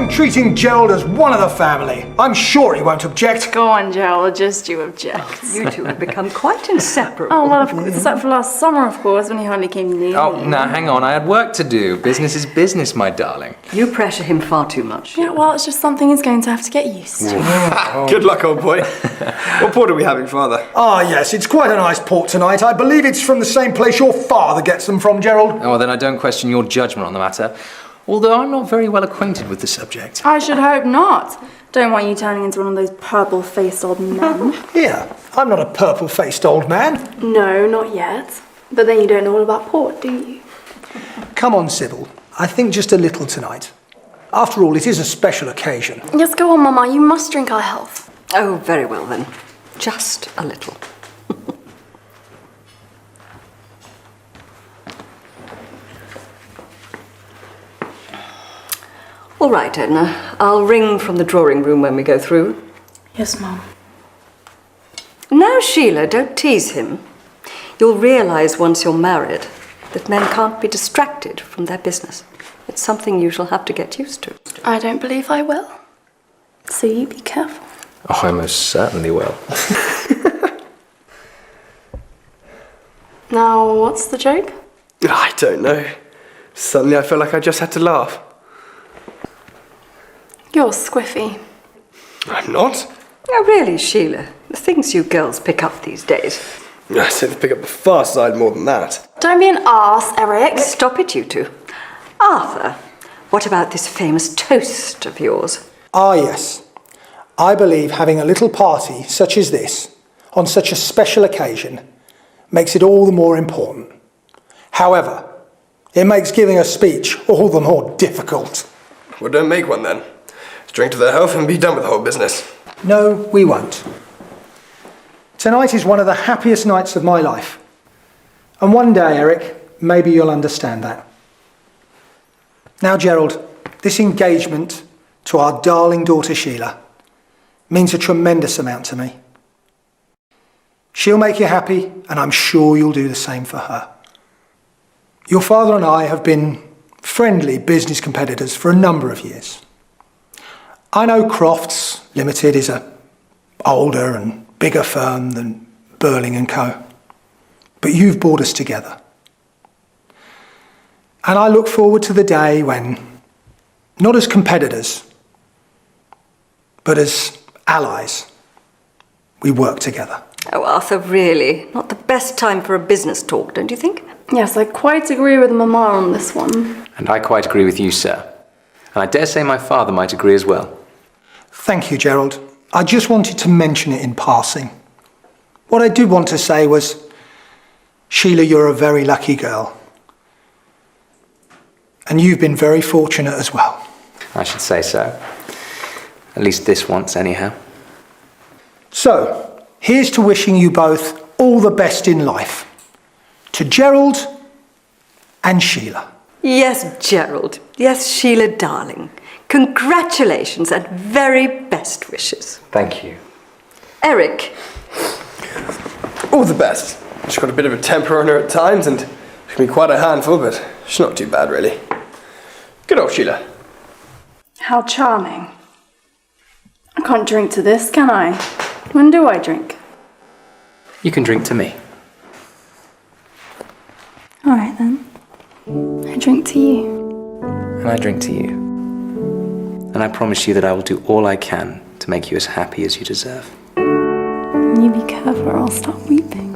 treating Gerald as one of the family. I'm sure he won't object. Go on, Gerald, just you object. You two have become quite inseparable. Oh, well, except for last summer, of course, when he hardly came near Oh, me. now hang on. I had work to do. Business is business, my darling. You pressure him far too much. Yeah, well, it's just something he's going to have to get used to. Good luck, old boy. What port are we having, Father? Ah, yes, it's quite a nice port tonight. I believe it's from the same place your father gets them from, Gerald. Oh, well, then I don't question your judgment on the matter, although I'm not very well acquainted with the subject. I should hope not. Don't want you turning into one of those purple-faced old men. Here, I'm not a purple-faced old man. No, not yet. But then you don't know all about port, do you? Come on, Sybil. I think just a little tonight. After all, it is a special occasion. Yes, go on, Mama. You must drink our health. Oh, very well then. Just a little. All right, Edna. I'll ring from the drawing room when we go through. Yes, Mum. Now, Sheila, don't tease him. You'll realise once you're married that men can't be distracted from their business. It's something you shall have to get used to. I don't believe I will. So you be careful. Oh, I most certainly will. Now, what's the joke? I don't know. Suddenly I felt like I just had to laugh. You're squiffy. I'm not. Oh, really, Sheila? The things you girls pick up these days. I said to pick up the far side more than that. Don't be an arse, Eric. Stop it, you two. Arthur, what about this famous toast of yours? Ah, yes. I believe having a little party such as this, on such a special occasion, makes it all the more important. However, it makes giving a speech all the more difficult. Well, don't make one then. Let's drink to their health and be done with the whole business. No, we won't. Tonight is one of the happiest nights of my life. And one day, Eric, maybe you'll understand that. Now, Gerald, this engagement to our darling daughter Sheila means a tremendous amount to me. She'll make you happy, and I'm sure you'll do the same for her. Your father and I have been friendly business competitors for a number of years. I know Crofts Limited is a older and bigger firm than Birling and Co. But you've brought us together. And I look forward to the day when, not as competitors, but as allies, we work together. Oh, Arthur, really? Not the best time for a business talk, don't you think? Yes, I quite agree with Mama on this one. And I quite agree with you, sir. And I dare say my father might agree as well. Thank you, Gerald. I just wanted to mention it in passing. What I did want to say was, Sheila, you're a very lucky girl. And you've been very fortunate as well. I should say so. At least this once, anyhow. So, here's to wishing you both all the best in life. To Gerald and Sheila. Yes, Gerald. Yes, Sheila, darling. Congratulations and very best wishes. Thank you. Eric. All the best. She's got a bit of a temper on her at times and she can be quite a handful, but she's not too bad, really. Good old Sheila. How charming. I can't drink to this, can I? When do I drink? You can drink to me. All right, then. I drink to you. And I drink to you. And I promise you that I will do all I can to make you as happy as you deserve. You be careful or I'll start weeping.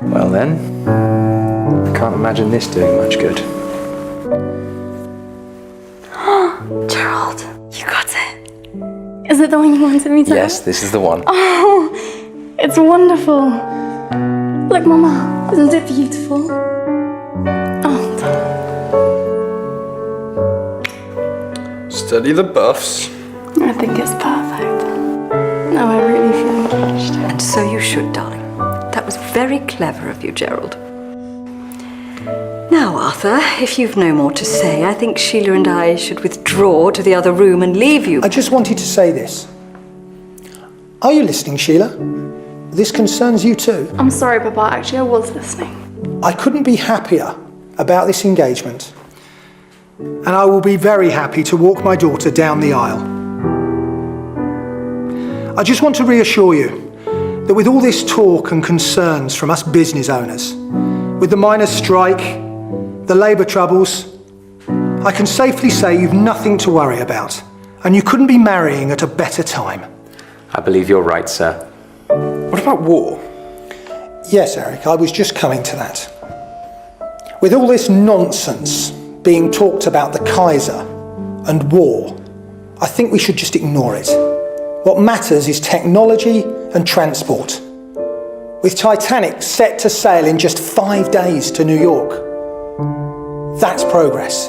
Well then, I can't imagine this doing much good. Gerald, you got it. Is it the one you wanted me to Yes, have? this is the one. Oh, it's wonderful. Look, Mama, isn't it beautiful? Oh, darling. Study the buffs. I think it's perfect. No, I really feel engaged. And so you should, darling. That was very clever of you, Gerald. Now, Arthur, if you've no more to say, I think Sheila and I should withdraw to the other room and leave you. I just wanted to say this. Are you listening, Sheila? This concerns you too. I'm sorry, Papa. Actually, I was listening. I couldn't be happier about this engagement. and I will be very happy to walk my daughter down the aisle. I just want to reassure you that with all this talk and concerns from us business owners, with the miners' strike, the labour troubles, I can safely say you've nothing to worry about, and you couldn't be marrying at a better time. I believe you're right, sir. What about war? Yes, Eric, I was just coming to that. With all this nonsense being talked about the Kaiser and war, I think we should just ignore it. What matters is technology and transport. With Titanic set to sail in just 5 days to New York. That's progress.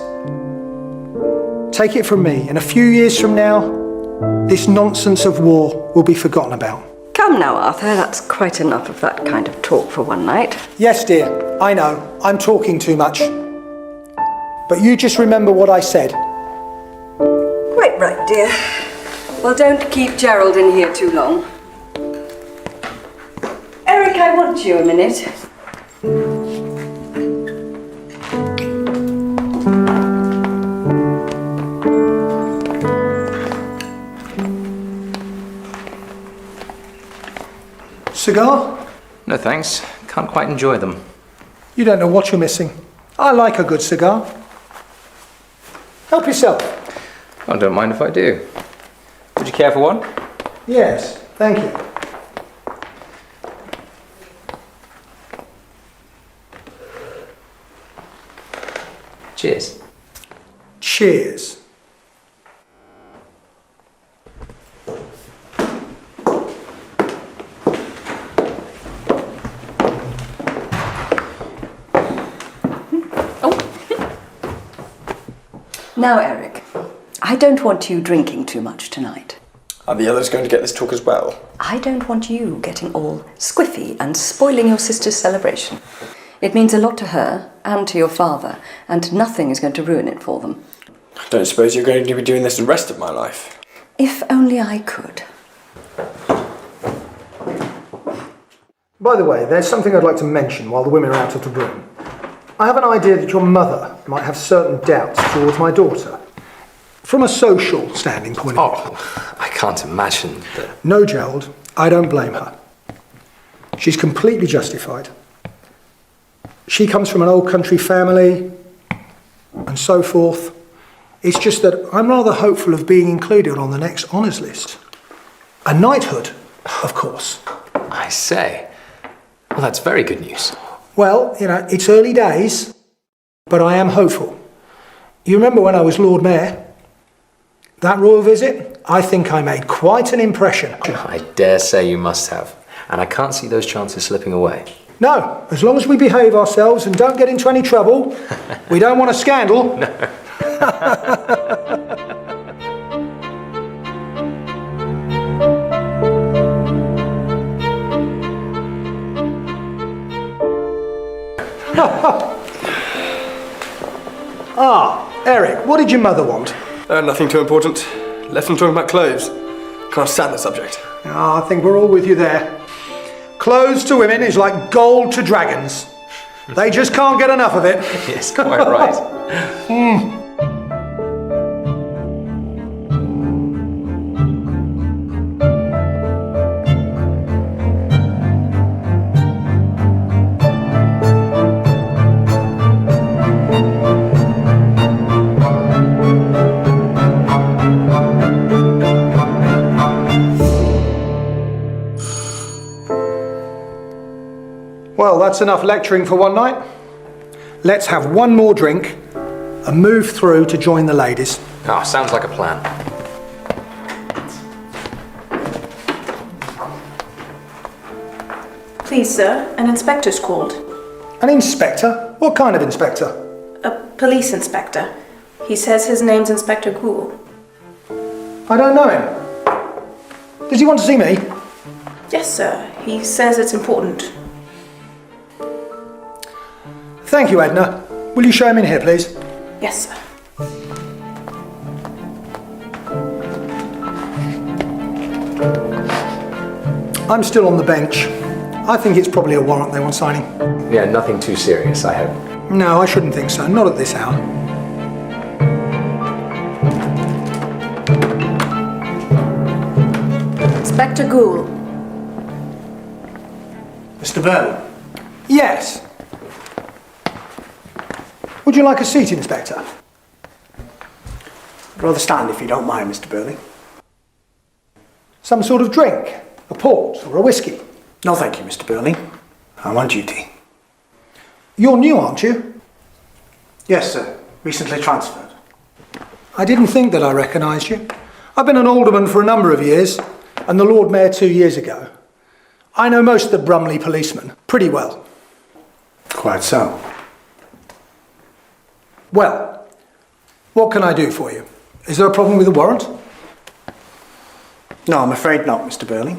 Take it from me, in a few years from now, this nonsense of war will be forgotten about. Come now, Arthur, that's quite enough of that kind of talk for one night. Yes, dear, I know, I'm talking too much. But you just remember what I said. Quite right, dear. Well, don't keep Gerald in here too long. Eric, I want you a minute. Cigar? No thanks. Can't quite enjoy them. You don't know what you're missing. I like a good cigar. Help yourself. I don't mind if I do. Would you care for one? Yes, thank you. Cheers. Cheers. Now, Eric, I don't want you drinking too much tonight. Are the others going to get this talk as well? I don't want you getting all squiffy and spoiling your sister's celebration. It means a lot to her and to your father, and nothing is going to ruin it for them. I don't suppose you're going to be doing this the rest of my life. If only I could. By the way, there's something I'd like to mention while the women are out of the room. I have an idea that your mother might have certain doubts towards my daughter. From a social standing point of view. Oh, I can't imagine that. No, Gerald, I don't blame her. She's completely justified. She comes from an old country family, and so forth. It's just that I'm rather hopeful of being included on the next honours list. A knighthood, of course. I say. Well, that's very good news. Well, you know, it's early days, but I am hopeful. You remember when I was Lord Mayor? That royal visit? I think I made quite an impression. I dare say you must have. And I can't see those chances slipping away. No, as long as we behave ourselves and don't get into any trouble. We don't want a scandal. No. Eric, what did your mother want? Nothing too important. Left them talking about clothes. Can't stand the subject. I think we're all with you there. Clothes to women is like gold to dragons. They just can't get enough of it. Yes, quite right. Well, that's enough lecturing for one night. Let's have one more drink and move through to join the ladies. Oh, sounds like a plan. Please, sir, an inspector's called. An inspector? What kind of inspector? A police inspector. He says his name's Inspector Goole. I don't know him. Does he want to see me? Yes, sir. He says it's important. Thank you, Edna. Will you show him in here, please? Yes, sir. I'm still on the bench. I think it's probably a warrant they want signing. Yeah, nothing too serious, I hope. No, I shouldn't think so. Not at this hour. Inspector Goole. Mr. Birling. Yes. Would you like a seat, Inspector? I'd rather stand if you don't mind, Mr. Birling. Some sort of drink? A port or a whiskey? No, thank you, Mr. Birling. I'm on duty. You're new, aren't you? Yes, sir. Recently transferred. I didn't think that I recognised you. I've been an alderman for a number of years, and the Lord Mayor 2 years ago. I know most of the Brumley policemen pretty well. Quite so. Well, what can I do for you? Is there a problem with the warrant? No, I'm afraid not, Mr. Birling.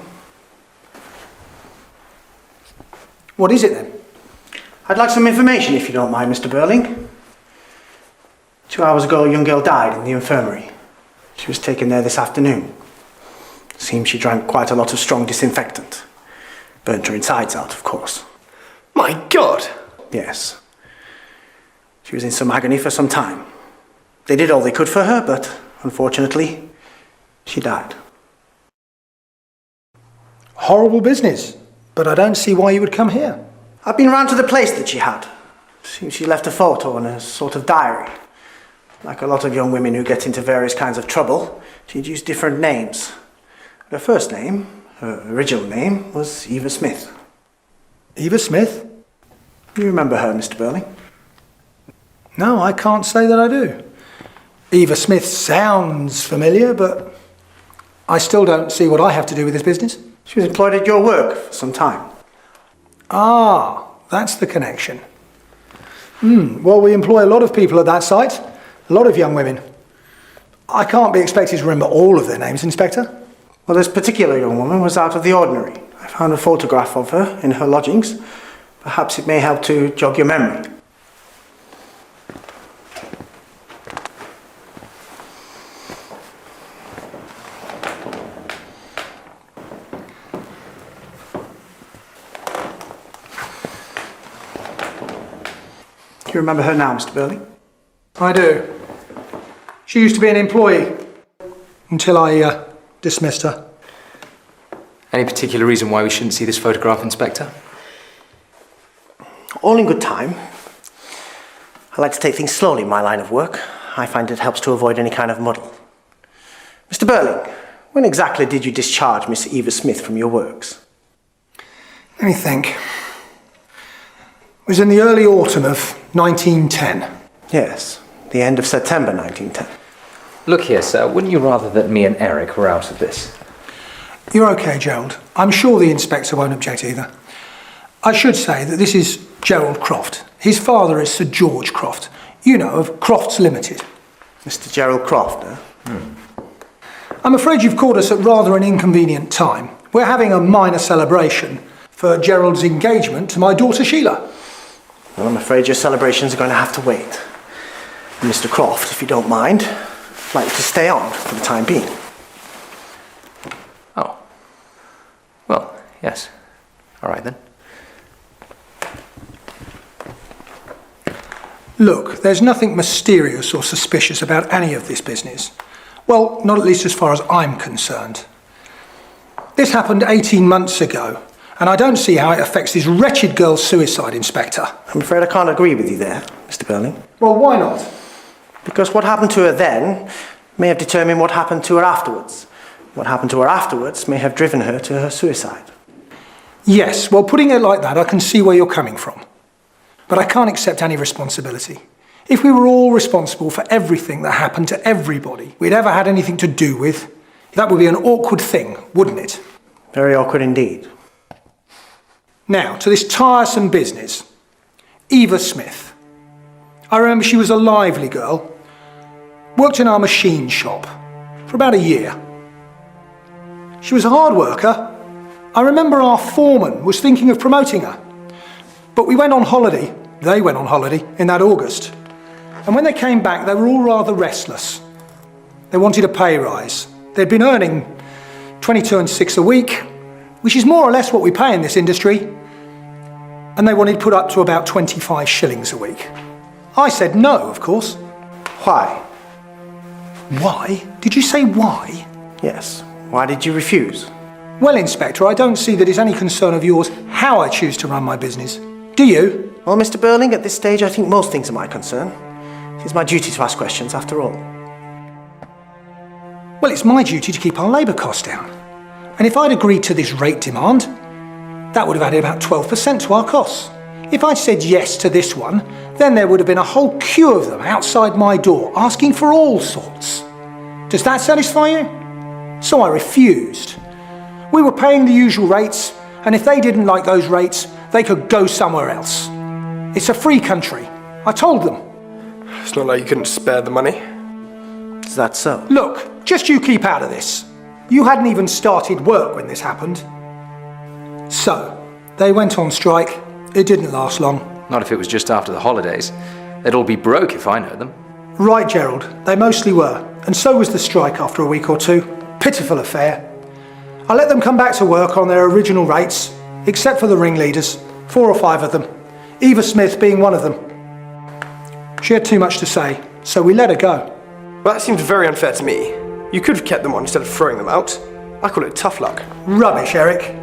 What is it then? I'd like some information, if you don't mind, Mr. Birling. 2 hours ago, a young girl died in the infirmary. She was taken there this afternoon. Seems she drank quite a lot of strong disinfectant. Burnt her insides out, of course. My God! Yes. She was in some agony for some time. They did all they could for her, but unfortunately, she died. Horrible business, but I don't see why you would come here. I've been round to the place that she had. Seems she left a photo and a sort of diary. Like a lot of young women who get into various kinds of trouble, she'd use different names. Her first name, her original name, was Eva Smith. Eva Smith? You remember her, Mr. Birling? No, I can't say that I do. Eva Smith sounds familiar, but I still don't see what I have to do with this business. She was employed at your work for some time. Ah, that's the connection. Well, we employ a lot of people at that site, a lot of young women. I can't be expected to remember all of their names, Inspector. Well, this particular young woman was out of the ordinary. I found a photograph of her in her lodgings. Perhaps it may help to jog your memory. Do you remember her now, Mr. Birling? I do. She used to be an employee until I dismissed her. Any particular reason why we shouldn't see this photograph, Inspector? All in good time. I like to take things slowly in my line of work. I find it helps to avoid any kind of muddle. Mr. Birling, when exactly did you discharge Miss Eva Smith from your works? Let me think. It was in the early autumn of 1910. Yes, the end of September 1910. Look here, sir, wouldn't you rather that me and Eric were out of this? You're okay, Gerald. I'm sure the inspector won't object either. I should say that this is Gerald Croft. His father is Sir George Croft. You know, of Crofts Limited. Mr. Gerald Croft, I'm afraid you've caught us at rather an inconvenient time. We're having a minor celebration for Gerald's engagement to my daughter Sheila. Well, I'm afraid your celebrations are going to have to wait. And Mr. Croft, if you don't mind, I'd like you to stay on for the time being. Oh. Well, yes. All right then. Look, there's nothing mysterious or suspicious about any of this business. Well, not at least as far as I'm concerned. This happened 18 months ago, and I don't see how it affects this wretched girl's suicide, Inspector. I'm afraid I can't agree with you there, Mr. Birling. Well, why not? Because what happened to her then may have determined what happened to her afterwards. What happened to her afterwards may have driven her to her suicide. Yes, well, putting it like that, I can see where you're coming from. But I can't accept any responsibility. If we were all responsible for everything that happened to everybody we'd ever had anything to do with, that would be an awkward thing, wouldn't it? Very awkward indeed. Now, to this tiresome business. Eva Smith. I remember she was a lively girl. Worked in our machine shop for about a year. She was a hard worker. I remember our foreman was thinking of promoting her. But we went on holiday, they went on holiday, in that August. And when they came back, they were all rather restless. They wanted a pay rise. They'd been earning 22 and 6 a week, which is more or less what we pay in this industry. And they wanted put up to about 25 shillings a week. I said no, of course. Why? Why? Did you say why? Yes. Why did you refuse? Well, Inspector, I don't see that it's any concern of yours how I choose to run my business. Do you? Well, Mr. Birling, at this stage, I think most things are my concern. It is my duty to ask questions, after all. Well, it's my duty to keep our labour costs down. And if I'd agreed to this rate demand, that would have added about 12% to our costs. If I'd said yes to this one, then there would have been a whole queue of them outside my door asking for all sorts. Does that satisfy you? So I refused. We were paying the usual rates, and if they didn't like those rates, they could go somewhere else. It's a free country. I told them. It's not like you couldn't spare the money. Is that so? Look, just you keep out of this. You hadn't even started work when this happened. So, they went on strike. It didn't last long. Not if it was just after the holidays. They'd all be broke if I know them. Right, Gerald. They mostly were. And so was the strike after a week or two. Pitiful affair. I let them come back to work on their original rates, except for the ringleaders, 4 or 5 of them. Eva Smith being one of them. She had too much to say, so we let her go. Well, that seems very unfair to me. You could have kept them on instead of throwing them out. I call it tough luck. Rubbish, Eric.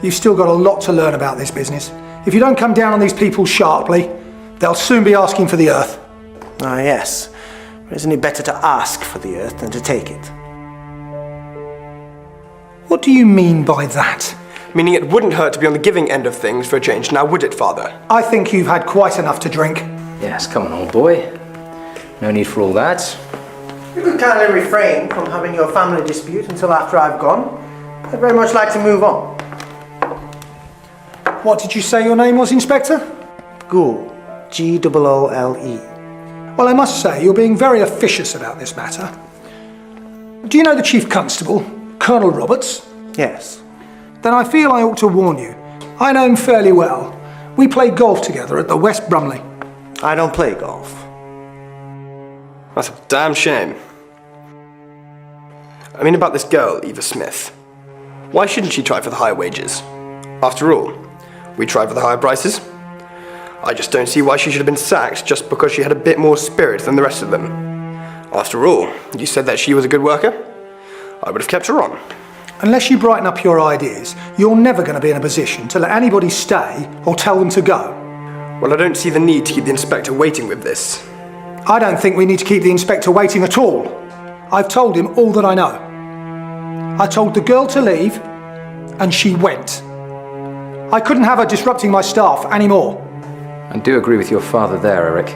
You've still got a lot to learn about this business. If you don't come down on these people sharply, they'll soon be asking for the earth. Ah, yes. But isn't it better to ask for the earth than to take it? What do you mean by that? Meaning it wouldn't hurt to be on the giving end of things for a change, now would it, Father? I think you've had quite enough to drink. Yes, come on, old boy. No need for all that. You could kindly refrain from having your family dispute until after I've gone. I'd very much like to move on. What did you say your name was, Inspector? Goole. Goole. Well, I must say, you're being very officious about this matter. Do you know the Chief Constable, Colonel Roberts? Yes. Then I feel I ought to warn you. I know him fairly well. We played golf together at the West Brumley. I don't play golf. That's a damn shame. I mean about this girl, Eva Smith. Why shouldn't she try for the higher wages? After all, we try for the higher prices. I just don't see why she should have been sacked just because she had a bit more spirit than the rest of them. After all, you said that she was a good worker. I would have kept her on. Unless you brighten up your ideas, you're never going to be in a position to let anybody stay or tell them to go. Well, I don't see the need to keep the inspector waiting with this. I don't think we need to keep the inspector waiting at all. I've told him all that I know. I told the girl to leave, and she went. I couldn't have her disrupting my staff anymore. I do agree with your father there, Eric.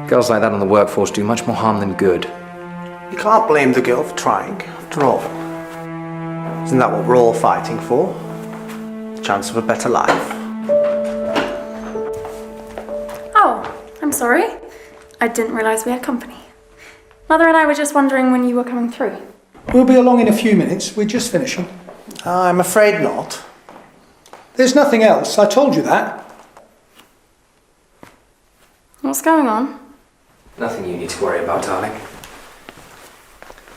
Girls like that on the workforce do much more harm than good. You can't blame the girl for trying, after all. Isn't that what we're all fighting for? The chance of a better life. Oh, I'm sorry. I didn't realise we had company. Mother and I were just wondering when you were coming through. We'll be along in a few minutes. We're just finishing. I'm afraid not. There's nothing else. I told you that. What's going on? Nothing you need to worry about, darling.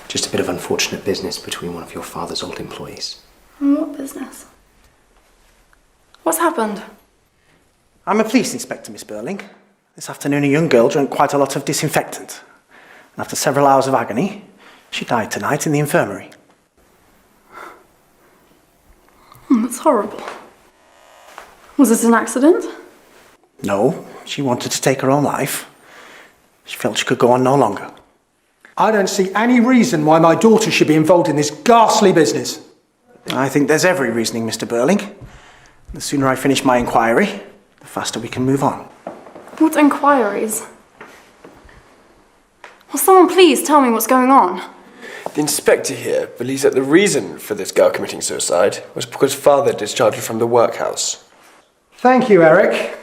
Just a bit of unfortunate business between one of your father's old employees. What business? What's happened? I'm a police inspector, Miss Birling. This afternoon a young girl drank quite a lot of disinfectant. And after several hours of agony, she died tonight in the infirmary. That's horrible. Was it an accident? No, she wanted to take her own life. She felt she could go on no longer. I don't see any reason why my daughter should be involved in this ghastly business. I think there's every reasoning, Mr. Birling. The sooner I finish my inquiry, the faster we can move on. What inquiries? Will someone please tell me what's going on? The inspector here believes that the reason for this girl committing suicide was because father discharged her from the workhouse. Thank you, Eric.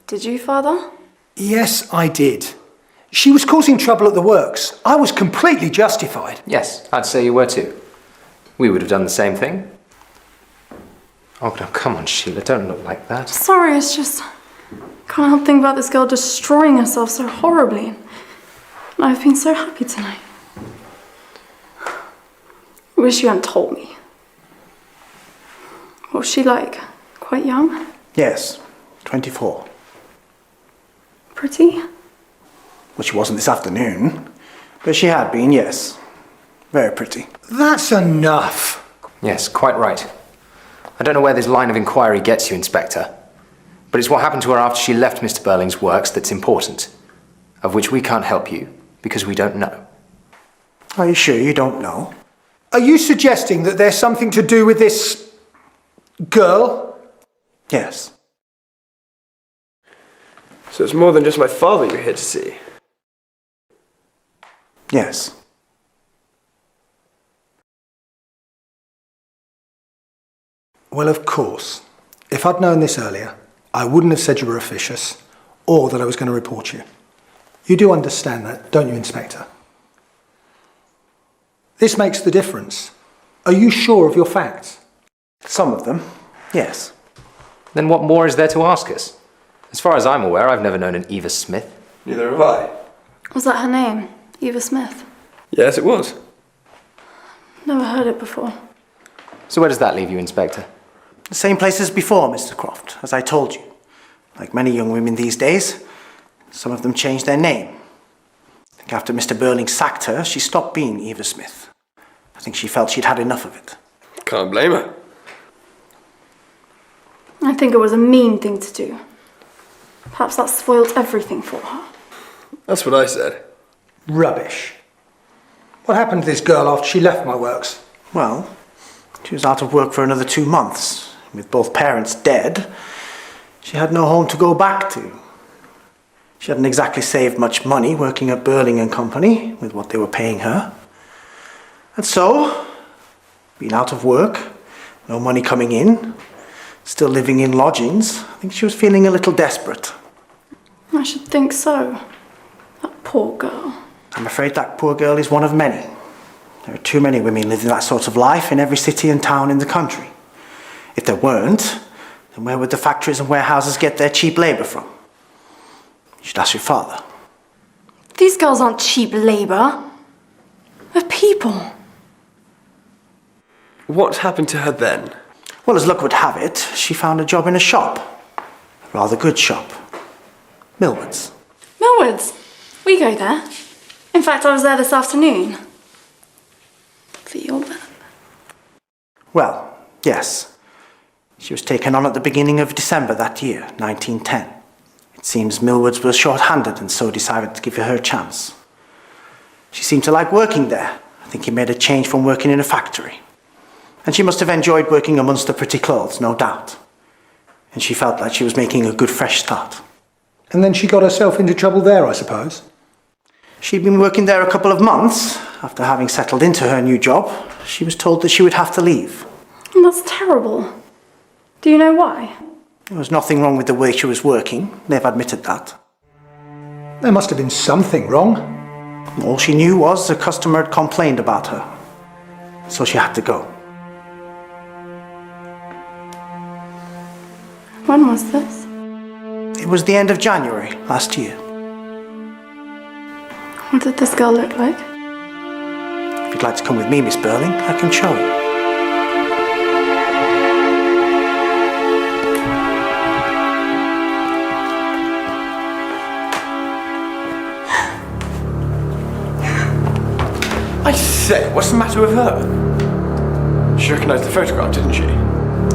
Did you, Father? Yes, I did. She was causing trouble at the works. I was completely justified. Yes, I'd say you were too. We would have done the same thing. Oh, no, come on, Sheila, don't look like that. Sorry, it's just... Can't help thinking about this girl destroying herself so horribly. And I've been so happy tonight. I wish you hadn't told me. What was she like? Quite young? Yes, 24. Pretty? Well, she wasn't this afternoon, but she had been, yes. Very pretty. That's enough. Yes, quite right. I don't know where this line of inquiry gets you, Inspector, but it's what happened to her after she left Mr. Birling's works that's important, of which we can't help you because we don't know. Are you sure you don't know? Are you suggesting that there's something to do with this girl? Yes. So it's more than just my father you're here to see. Yes. Well, of course. If I'd known this earlier, I wouldn't have said you were officious or that I was going to report you. You do understand that, don't you, Inspector? This makes the difference. Are you sure of your facts? Some of them, yes. Then what more is there to ask us? As far as I'm aware, I've never known an Eva Smith. Neither have I. Was that her name? Eva Smith? Yes, it was. Never heard it before. So where does that leave you, Inspector? The same place as before, Mr. Croft, as I told you. Like many young women these days, some of them changed their name. I think after Mr. Birling sacked her, she stopped being Eva Smith. I think she felt she'd had enough of it. Can't blame her. I think it was a mean thing to do. Perhaps that spoiled everything for her. That's what I said. Rubbish. What happened to this girl after she left my works? Well, she was out of work for another 2 months. With both parents dead, she had no home to go back to. She hadn't exactly saved much money working at Birling and Company with what they were paying her. And so, being out of work, no money coming in, still living in lodgings, I think she was feeling a little desperate. I should think so. That poor girl. I'm afraid that poor girl is one of many. There are too many women living that sort of life in every city and town in the country. If there weren't, then where would the factories and warehouses get their cheap labour from? You should ask your father. These girls aren't cheap labour. They're people. What happened to her then? Well, as luck would have it, she found a job in a shop. A rather good shop. Millward's. Millward's? We go there. In fact, I was there this afternoon. For your benefit. Well, yes. She was taken on at the beginning of December that year, 1910. It seems Millward's was short-handed and so decided to give her a chance. She seemed to like working there. I think he made a change from working in a factory. And she must have enjoyed working amongst the pretty clothes, no doubt. And she felt like she was making a good fresh start. And then she got herself into trouble there, I suppose. She'd been working there a couple of months. After having settled into her new job, she was told that she would have to leave. And that's terrible. Do you know why? There was nothing wrong with the way she was working. They've admitted that. There must have been something wrong. All she knew was a customer had complained about her. So she had to go. When was this? It was the end of January last year. What did this girl look like? If you'd like to come with me, Miss Birling, I can show you. I say, what's the matter with her? She recognised the photograph, didn't she?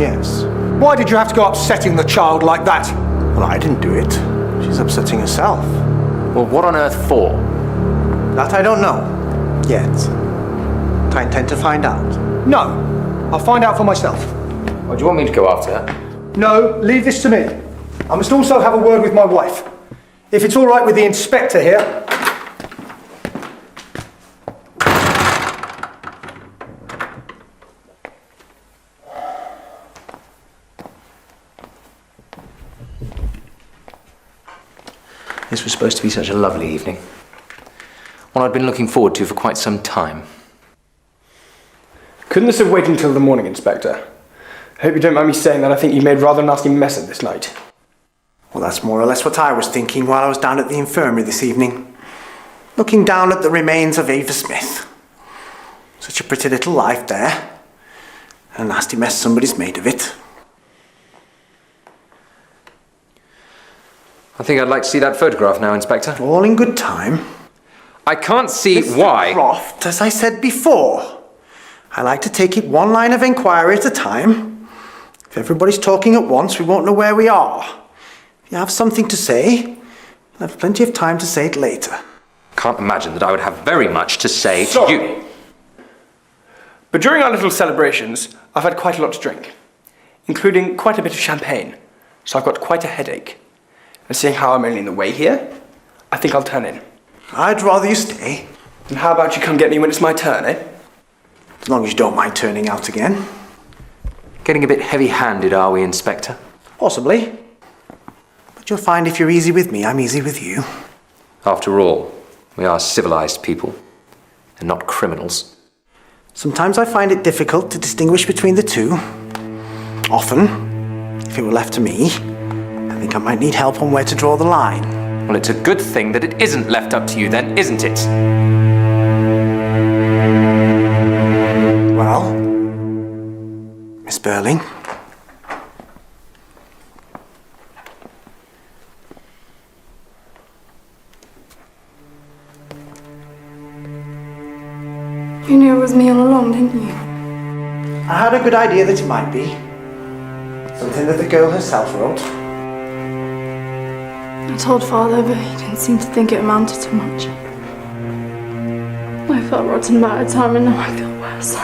Yes. Why did you have to go upsetting the child like that? Well, I didn't do it. She's upsetting herself. Well, what on earth for? That I don't know. Yet. But I intend to find out. No. I'll find out for myself. Or do you want me to go after her? No, leave this to me. I must also have a word with my wife. If it's all right with the inspector here. This was supposed to be such a lovely evening. One I'd been looking forward to for quite some time. Couldn't this have waited until the morning, Inspector? I hope you don't mind me saying that I think you made rather a nasty mess of this night. Well, that's more or less what I was thinking while I was down at the infirmary this evening. Looking down at the remains of Eva Smith. Such a pretty little life there. And a nasty mess somebody's made of it. I think I'd like to see that photograph now, Inspector. All in good time. I can't see Mr. why. Croft, as I said before, I like to take it one line of inquiry at a time. If everybody's talking at once, we won't know where we are. If you have something to say, you'll have plenty of time to say it later. Can't imagine that I would have very much to say to Sorry. you. But during our little celebrations, I've had quite a lot to drink, including quite a bit of champagne, so I've got quite a headache. And seeing how I'm only in the way here, I think I'll turn in. I'd rather you stay, And how about you come get me when it's my turn, eh? as long as you don't mind turning out again. Getting a bit heavy-handed, are we, Inspector? Possibly. But you'll find if you're easy with me, I'm easy with you. After all, we are civilized people, and not criminals. Sometimes I find it difficult to distinguish between the two. Often, if it were left to me, I think I might need help on where to draw the line. Well, it's a good thing that it isn't left up to you then, isn't it? Well, Miss Birling. You knew it was me all along, didn't you? I had a good idea that it might be. Something that the girl herself wrote. I told Father, but he didn't seem to think it amounted to much. I felt rotten about it time, and now I feel worse.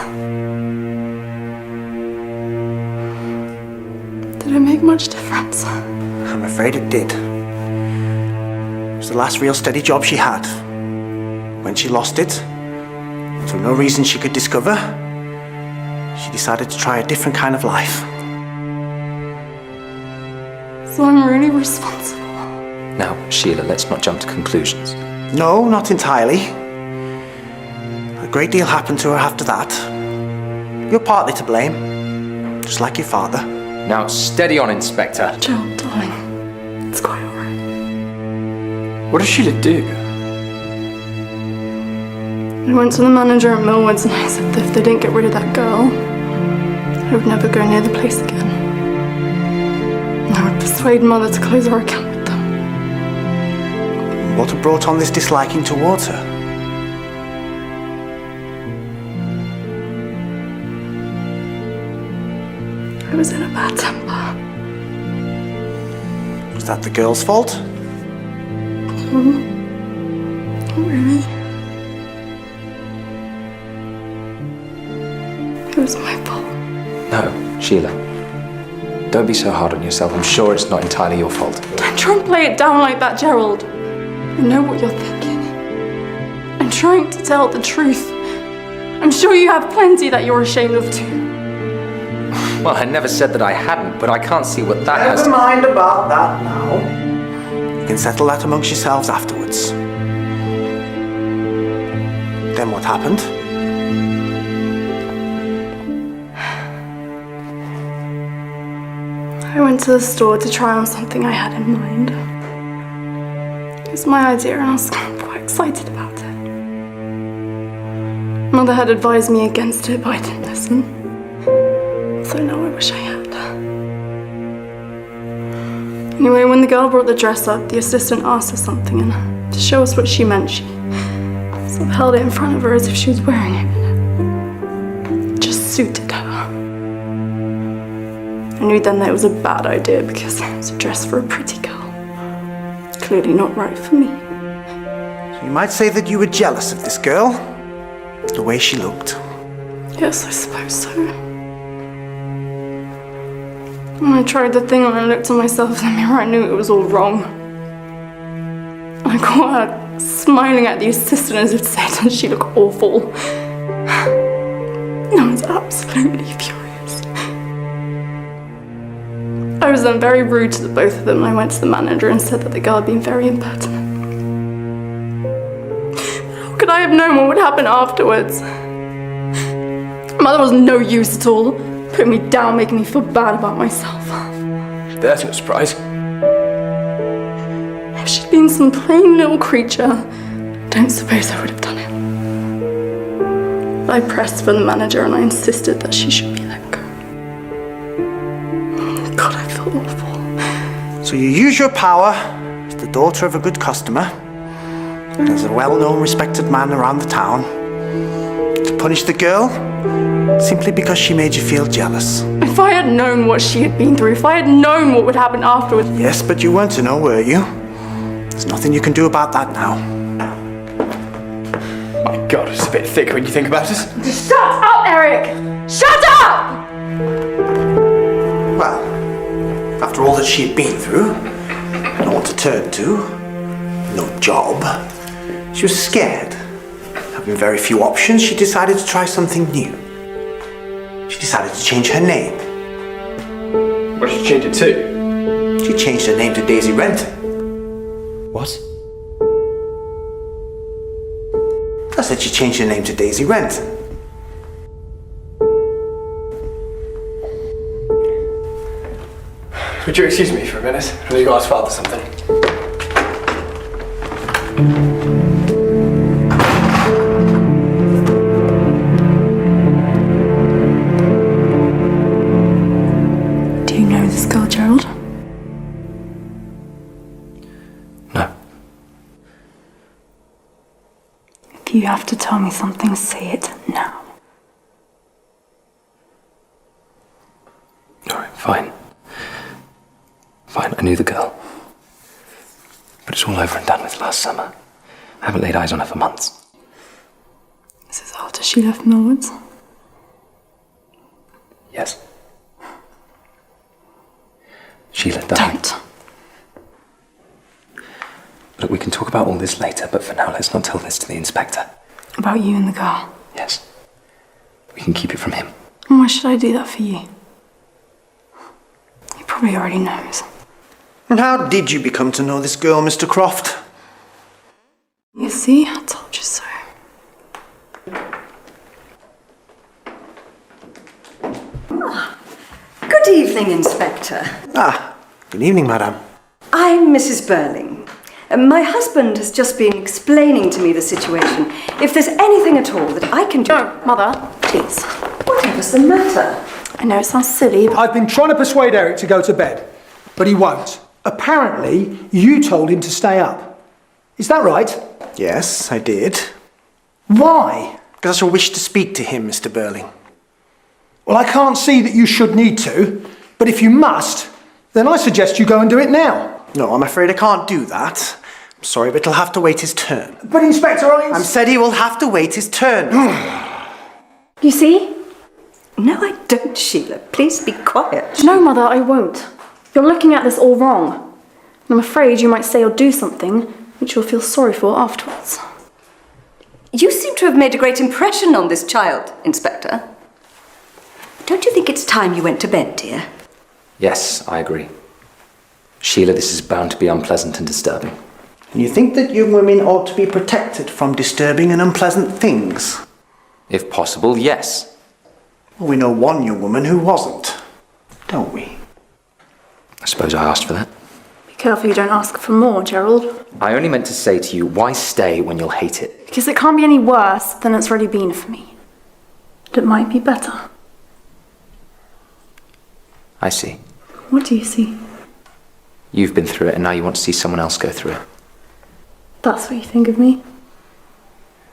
Did it make much difference? I'm afraid it did. It was the last real steady job she had. When she lost it, and for no reason she could discover, she decided to try a different kind of life. So I'm really responsible. Now, Sheila, let's not jump to conclusions. No, not entirely. A great deal happened to her after that. You're partly to blame, just like your father. Now, steady on, Inspector. Gerald, darling, it's quite alright. What does Sheila do? I went to the manager at Millwoods and I said that if they didn't get rid of that girl, I would never go near the place again. And I would persuade Mother to close our account with them. What had brought on this disliking towards her? I was in a bad temper. Was that the girl's fault? Not really. It was my fault. No, Sheila. Don't be so hard on yourself. I'm sure it's not entirely your fault. Don't try and play it down like that, Gerald. I know what you're thinking. I'm trying to tell the truth. I'm sure you have plenty that you're ashamed of too. Well, I never said that I hadn't, but I can't see what that has Never to... mind about that now. You can settle that amongst yourselves afterwards. Then what happened? I went to the store to try on something I had in mind. It was my idea and I was quite excited about it. Mother had advised me against it, but I didn't listen. So now I wish I had. Anyway, when the girl brought the dress up, the assistant asked her something, and to show us what she meant, she sort of held it in front of her as if she was wearing it. It just suited her. I knew then that it was a bad idea because it was a dress for a pretty girl. Clearly not right for me. So you might say that you were jealous of this girl, the way she looked. Yes, I suppose so. When I tried the thing and I looked at myself in the mirror, I knew it was all wrong. I caught her smiling at the assistant as if said, "Doesn't she look awful?" I was absolutely furious. I was then very rude to the both of them, and I went to the manager and said that the girl had been very impertinent. How could I have known what would happen afterwards? Mother was no use at all. Put me down, making me feel bad about myself. There's no surprise. If she'd been some plain little creature, I don't suppose I would have done it. But I pressed for the manager and I insisted that she should be let go. God, I feel awful. So you use your power as the daughter of a good customer and as a well-known, respected man around the town to punish the girl simply because she made you feel jealous. If I had known what she had been through, if I had known what would happen afterwards. Yes, but you weren't to know, were you? There's nothing you can do about that now. My God, it's a bit thick when you think about it. Shut up, Eric! Shut up! Well, after all that she had been through, no one to turn to, no job, she was scared. Having very few options, she decided to try something new. She decided to change her name. What did you change it to? She changed her name to Daisy Renton. What? I said she changed her name to Daisy Renton. Would you excuse me for a minute? I need to ask Father something. Do you know this girl, Gerald? No. If you have to tell me something, say it now. All right, fine. Fine, I knew the girl. But it's all over and done with last summer. I haven't laid eyes on her for months. This is after she left Millwards. Yes. Sheila died. Don't. Look, we can talk about all this later, but for now, let's not tell this to the inspector. About you and the girl. Yes. We can keep it from him. And why should I do that for you? He probably already knows. And how did you become to know this girl, Mr. Croft? You see, I told you so. Good evening, Inspector. Ah, good evening, madam. I'm Mrs. Birling. My husband has just been explaining to me the situation. If there's anything at all that I can do... No, Mother, please. Whatever's the matter? I know it sounds silly, but... I've been trying to persuade Eric to go to bed, but he won't. Apparently, you told him to stay up. Is that right? Yes, I did. Why? Because I shall wish to speak to him, Mr. Birling. Well, I can't see that you should need to, but if you must, then I suggest you go and do it now. No, I'm afraid I can't do that. I'm sorry, but he'll have to wait his turn. But Inspector, I'm said he will have to wait his turn. You see? No, I don't, Sheila. Please be quiet. No, Mother, I won't. You're looking at this all wrong. I'm afraid you might say or do something which you'll feel sorry for afterwards. You seem to have made a great impression on this child, Inspector. Don't you think it's time you went to bed, dear? Yes, I agree. Sheila, this is bound to be unpleasant and disturbing. And you think that young women ought to be protected from disturbing and unpleasant things? If possible, yes. Well, we know one young woman who wasn't, don't we? I suppose I asked for that. Be careful you don't ask for more, Gerald. I only meant to say to you, why stay when you'll hate it? Because it can't be any worse than it's already been for me. And it might be better. I see. What do you see? You've been through it and now you want to see someone else go through it. That's what you think of me?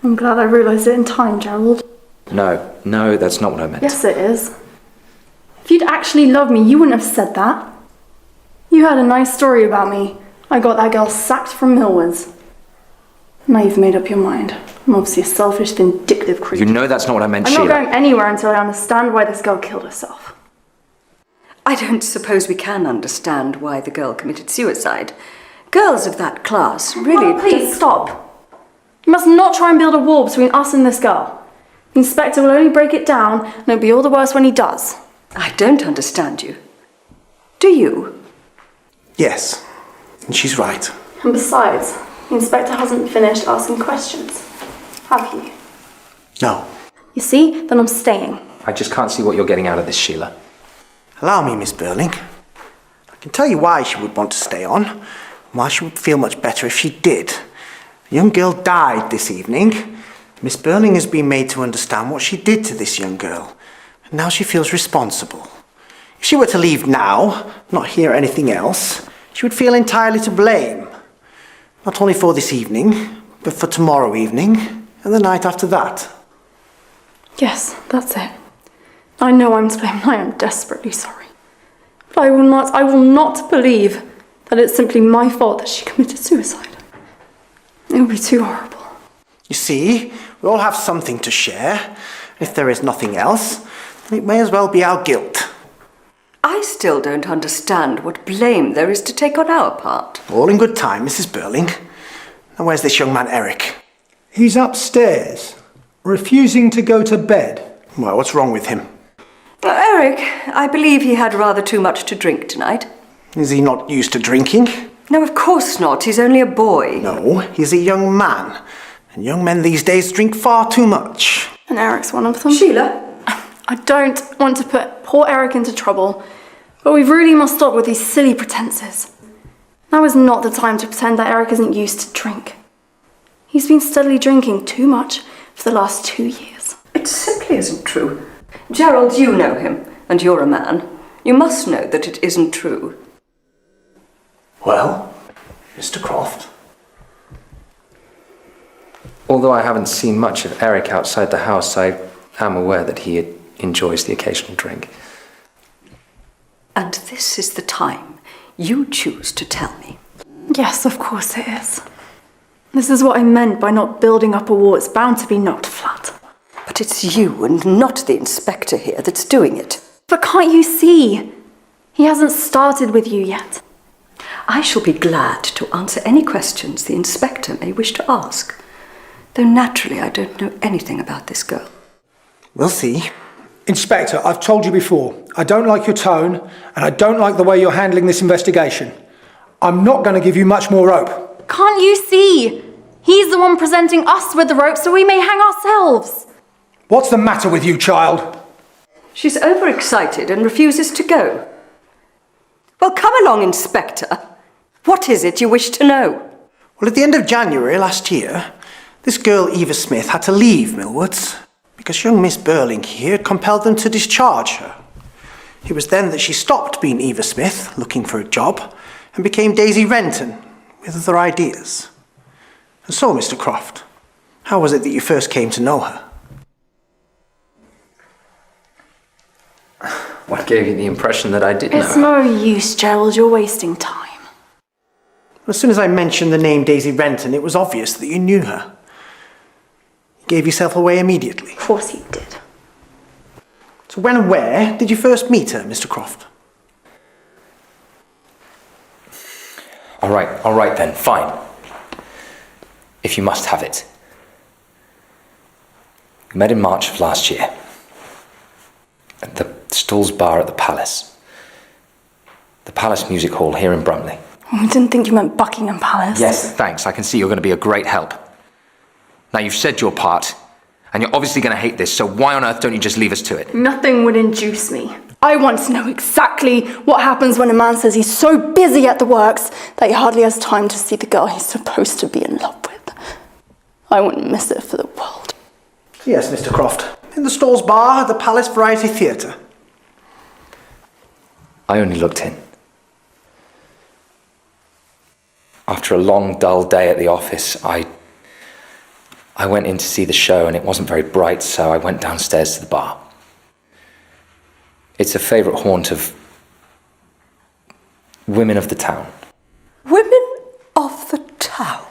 I'm glad I realised it in time, Gerald. No, that's not what I meant. Yes, it is. If you'd actually loved me, you wouldn't have said that. You had a nice story about me. I got that girl sacked from Millwards. Now you've made up your mind. I'm obviously a selfish, vindictive creature. You know that's not what I meant, I'm Sheila. not going anywhere until I understand why this girl killed herself. I don't suppose we can understand why the girl committed suicide. Girls of that class really... Mother, please, stop. You must not try and build a wall between us and this girl. The inspector will only break it down, and it'll be all the worse when he does. I don't understand you. Do you? Yes, and she's right. And besides, the inspector hasn't finished asking questions. Have you? No. You see? Then I'm staying. I just can't see what you're getting out of this, Sheila. Allow me, Miss Birling. I can tell you why she would want to stay on, and why she would feel much better if she did. A young girl died this evening. Miss Birling has been made to understand what she did to this young girl, and now she feels responsible. If she were to leave now, not hear anything else, she would feel entirely to blame. Not only for this evening, but for tomorrow evening, and the night after that. Yes, that's it. I know I'm to blame and I am desperately sorry. But I will not believe that it's simply my fault that she committed suicide. It would be too horrible. You see, we all have something to share. If there is nothing else, then it may as well be our guilt. I still don't understand what blame there is to take on our part. All in good time, Mrs. Birling. Now where's this young man, Eric? He's upstairs, refusing to go to bed. Well, what's wrong with him? Eric, I believe he had rather too much to drink tonight. Is he not used to drinking? No, of course not. He's only a boy. No, he's a young man. And young men these days drink far too much. And Eric's one of them. Sheila? I don't want to put poor Eric into trouble, but we really must stop with these silly pretenses. Now is not the time to pretend that Eric isn't used to drink. He's been steadily drinking too much for the last 2 years. It simply isn't true. Gerald, you know him, and you're a man. You must know that it isn't true. Well, Mr. Croft. Although I haven't seen much of Eric outside the house, I am aware that he enjoys the occasional drink. And this is the time you choose to tell me. Yes, of course it is. This is what I meant by not building up a wall. It's bound to be knocked flat. But it's you and not the inspector here that's doing it. But can't you see? He hasn't started with you yet. I shall be glad to answer any questions the inspector may wish to ask. Though naturally I don't know anything about this girl. We'll see. Inspector, I've told you before, I don't like your tone, and I don't like the way you're handling this investigation. I'm not going to give you much more rope. Can't you see? He's the one presenting us with the rope so we may hang ourselves. What's the matter with you, child? She's overexcited and refuses to go. Well, come along, Inspector. What is it you wish to know? Well, at the end of January last year, this girl, Eva Smith, had to leave Millwoods because young Miss Birling here compelled them to discharge her. It was then that she stopped being Eva Smith, looking for a job, and became Daisy Renton, with other ideas. And so, Mr. Croft, how was it that you first came to know her? What gave you the impression that I did know? It's no use, Gerald. You're wasting time. As soon as I mentioned the name Daisy Renton, it was obvious that you knew her. You gave yourself away immediately. Of course he did. So when and where did you first meet her, Mr. Croft? All right then, fine. If you must have it. We met in March of last year. At the Stalls Bar at the Palace. The Palace Music Hall here in Brumley. I didn't think you meant Buckingham Palace. Yes, thanks. I can see you're going to be a great help. Now, you've said your part, and you're obviously going to hate this, so why on earth don't you just leave us to it? Nothing would induce me. I want to know exactly what happens when a man says he's so busy at the works that he hardly has time to see the girl he's supposed to be in love with. I wouldn't miss it for the world. Yes, Mr. Croft. In the Stalls Bar at the Palace Variety Theatre. I only looked in. After a long, dull day at the office, I went in to see the show, and it wasn't very bright, so I went downstairs to the bar. It's a favourite haunt of women of the town. Women of the town?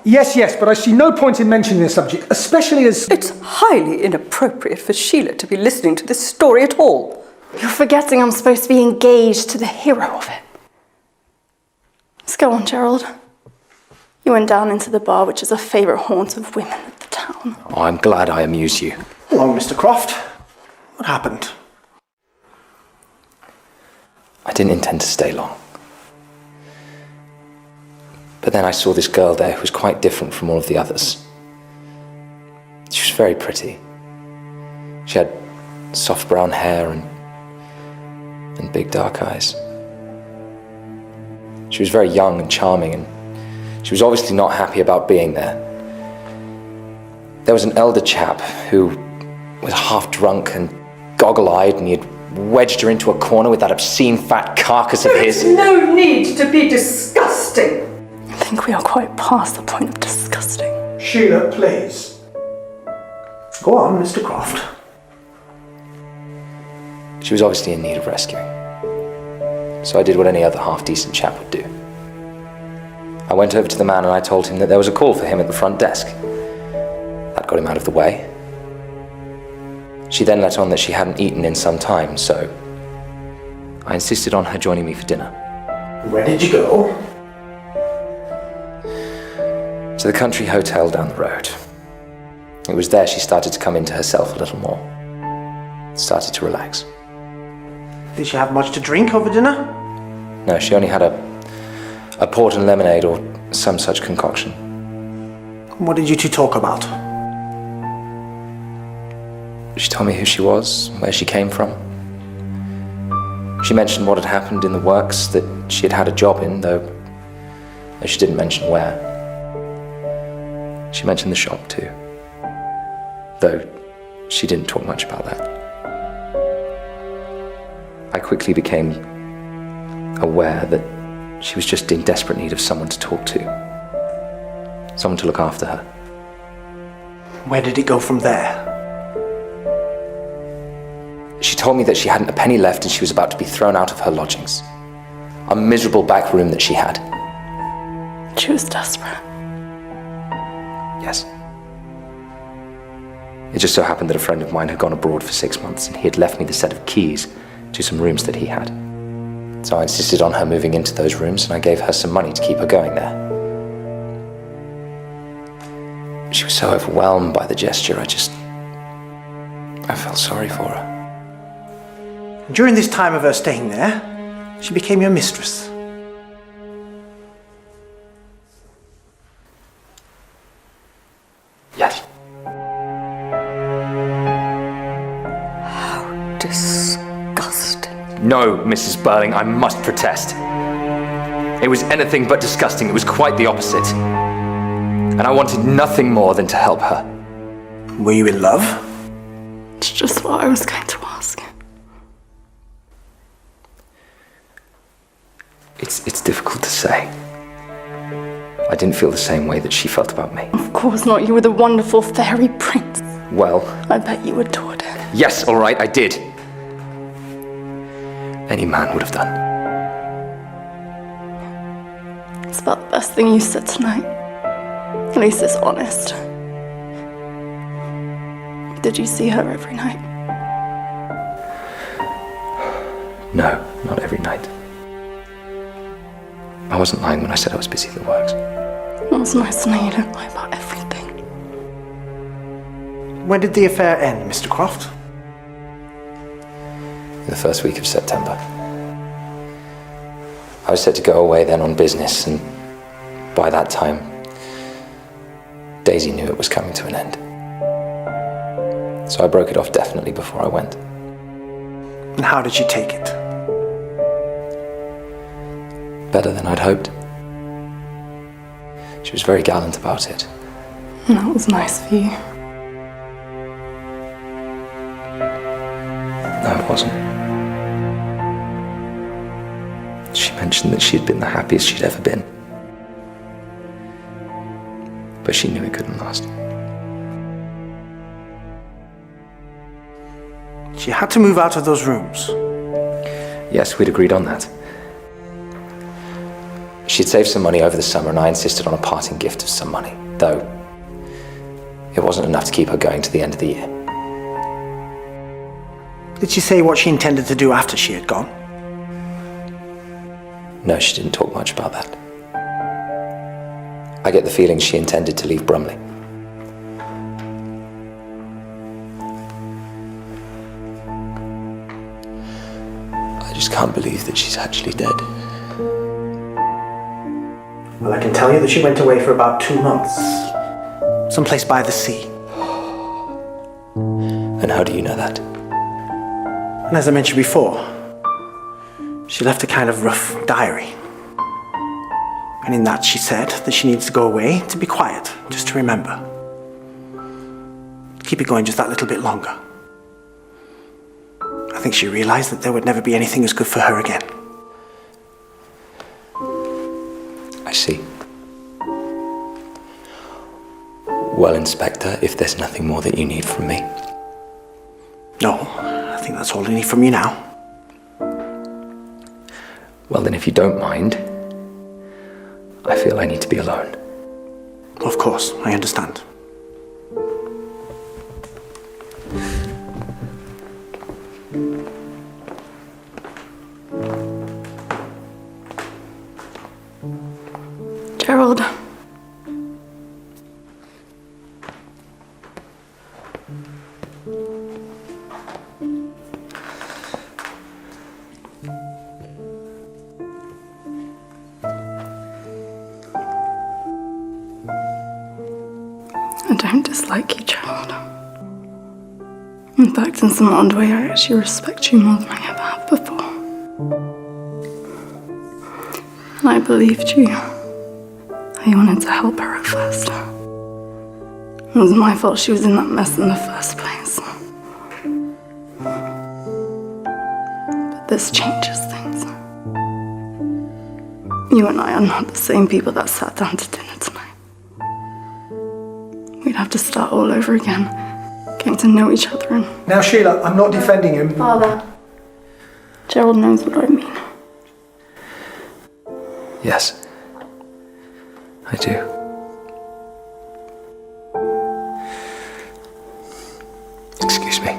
Yes, but I see no point in mentioning this subject, especially as... It's highly inappropriate for Sheila to be listening to this story at all. You're forgetting I'm supposed to be engaged to the hero of it. Let's go on, Gerald. You went down into the bar, which is a favourite haunt of women of the town. Oh, I'm glad I amuse you. Hello, Mr. Croft. What happened? I didn't intend to stay long. But then I saw this girl there who was quite different from all of the others. She was very pretty. She had soft brown hair and big dark eyes. She was very young and charming, and she was obviously not happy about being there. There was an elder chap who was half drunk and goggle-eyed, and he had wedged her into a corner with that obscene fat carcass of his. There is no need to be disgusting. I think we are quite past the point of disgusting. Sheila, please. Go on, Mr. Croft. She was obviously in need of rescuing. So I did what any other half-decent chap would do. I went over to the man and I told him that there was a call for him at the front desk. That got him out of the way. She then let on that she hadn't eaten in some time, so I insisted on her joining me for dinner. Where did you go? To the country hotel down the road. It was there she started to come into herself a little more. Started to relax. Did she have much to drink over dinner? No, she only had a port and lemonade or some such concoction. What did you two talk about? She told me who she was, where she came from. She mentioned what had happened in the works that she had had a job in, though she didn't mention where. She mentioned the shop too, though she didn't talk much about that. I quickly became aware that she was just in desperate need of someone to talk to, someone to look after her. Where did it go from there? She told me that she hadn't a penny left and she was about to be thrown out of her lodgings. A miserable back room that she had. She was desperate. Yes. It just so happened that a friend of mine had gone abroad for 6 months and he had left me the set of keys to some rooms that he had. So I insisted on her moving into those rooms and I gave her some money to keep her going there. She was so overwhelmed by the gesture, I felt sorry for her. During this time of her staying there, she became your mistress. Yes. How disgusting. No, Mrs. Birling, I must protest. It was anything but disgusting. It was quite the opposite. And I wanted nothing more than to help her. Were you in love? It's just what I was going to ask. It's difficult to say. I didn't feel the same way that she felt about me. Of course not. You were the wonderful fairy prince. Well, I bet you adored him. yes, all right, I did. Any man would have done. It's about the best thing you said tonight. At least it's honest. Did you see her every night? No, not every night. I wasn't lying when I said I was busy at the works. It was nice to know you don't lie about everything. When did the affair end, Mr. Croft? In the first week of September. I was set to go away then on business, and by that time, Daisy knew it was coming to an end. So I broke it off definitely before I went. And how did she take it? Better than I'd hoped. She was very gallant about it. And that was nice for you. No, it wasn't. She mentioned that she had been the happiest she'd ever been. But she knew it couldn't last. She had to move out of those rooms. Yes, we'd agreed on that. She'd saved some money over the summer and I insisted on a parting gift of some money, though it wasn't enough to keep her going to the end of the year. Did she say what she intended to do after she had gone? No, she didn't talk much about that. I get the feeling she intended to leave Brumley. I just can't believe that she's actually dead. Well, I can tell you that she went away for about 2 months. Someplace by the sea. And how do you know that? And as I mentioned before, she left a kind of rough diary. And in that she said that she needs to go away to be quiet, just to remember. Keep it going just that little bit longer. I think she realized that there would never be anything as good for her again. I see. Well, Inspector, if there's nothing more that you need from me. No, I think think that's all I need from you now. Well, then, if you don't mind, I feel I need to be alone. Of course, I understand. Gerald. I don't dislike you, Gerald. In fact, in some odd way, I actually respect you more than I ever have before. And I believed you. I wanted to help her at first. It was my fault she was in that mess in the first place. But this changes things. You and I are not the same people that sat down to dinner tonight. We'd have to start all over again, getting to know each other and... Now, Sheila, I'm not defending him. Father, Gerald knows what I mean. Yes, I do. Excuse me.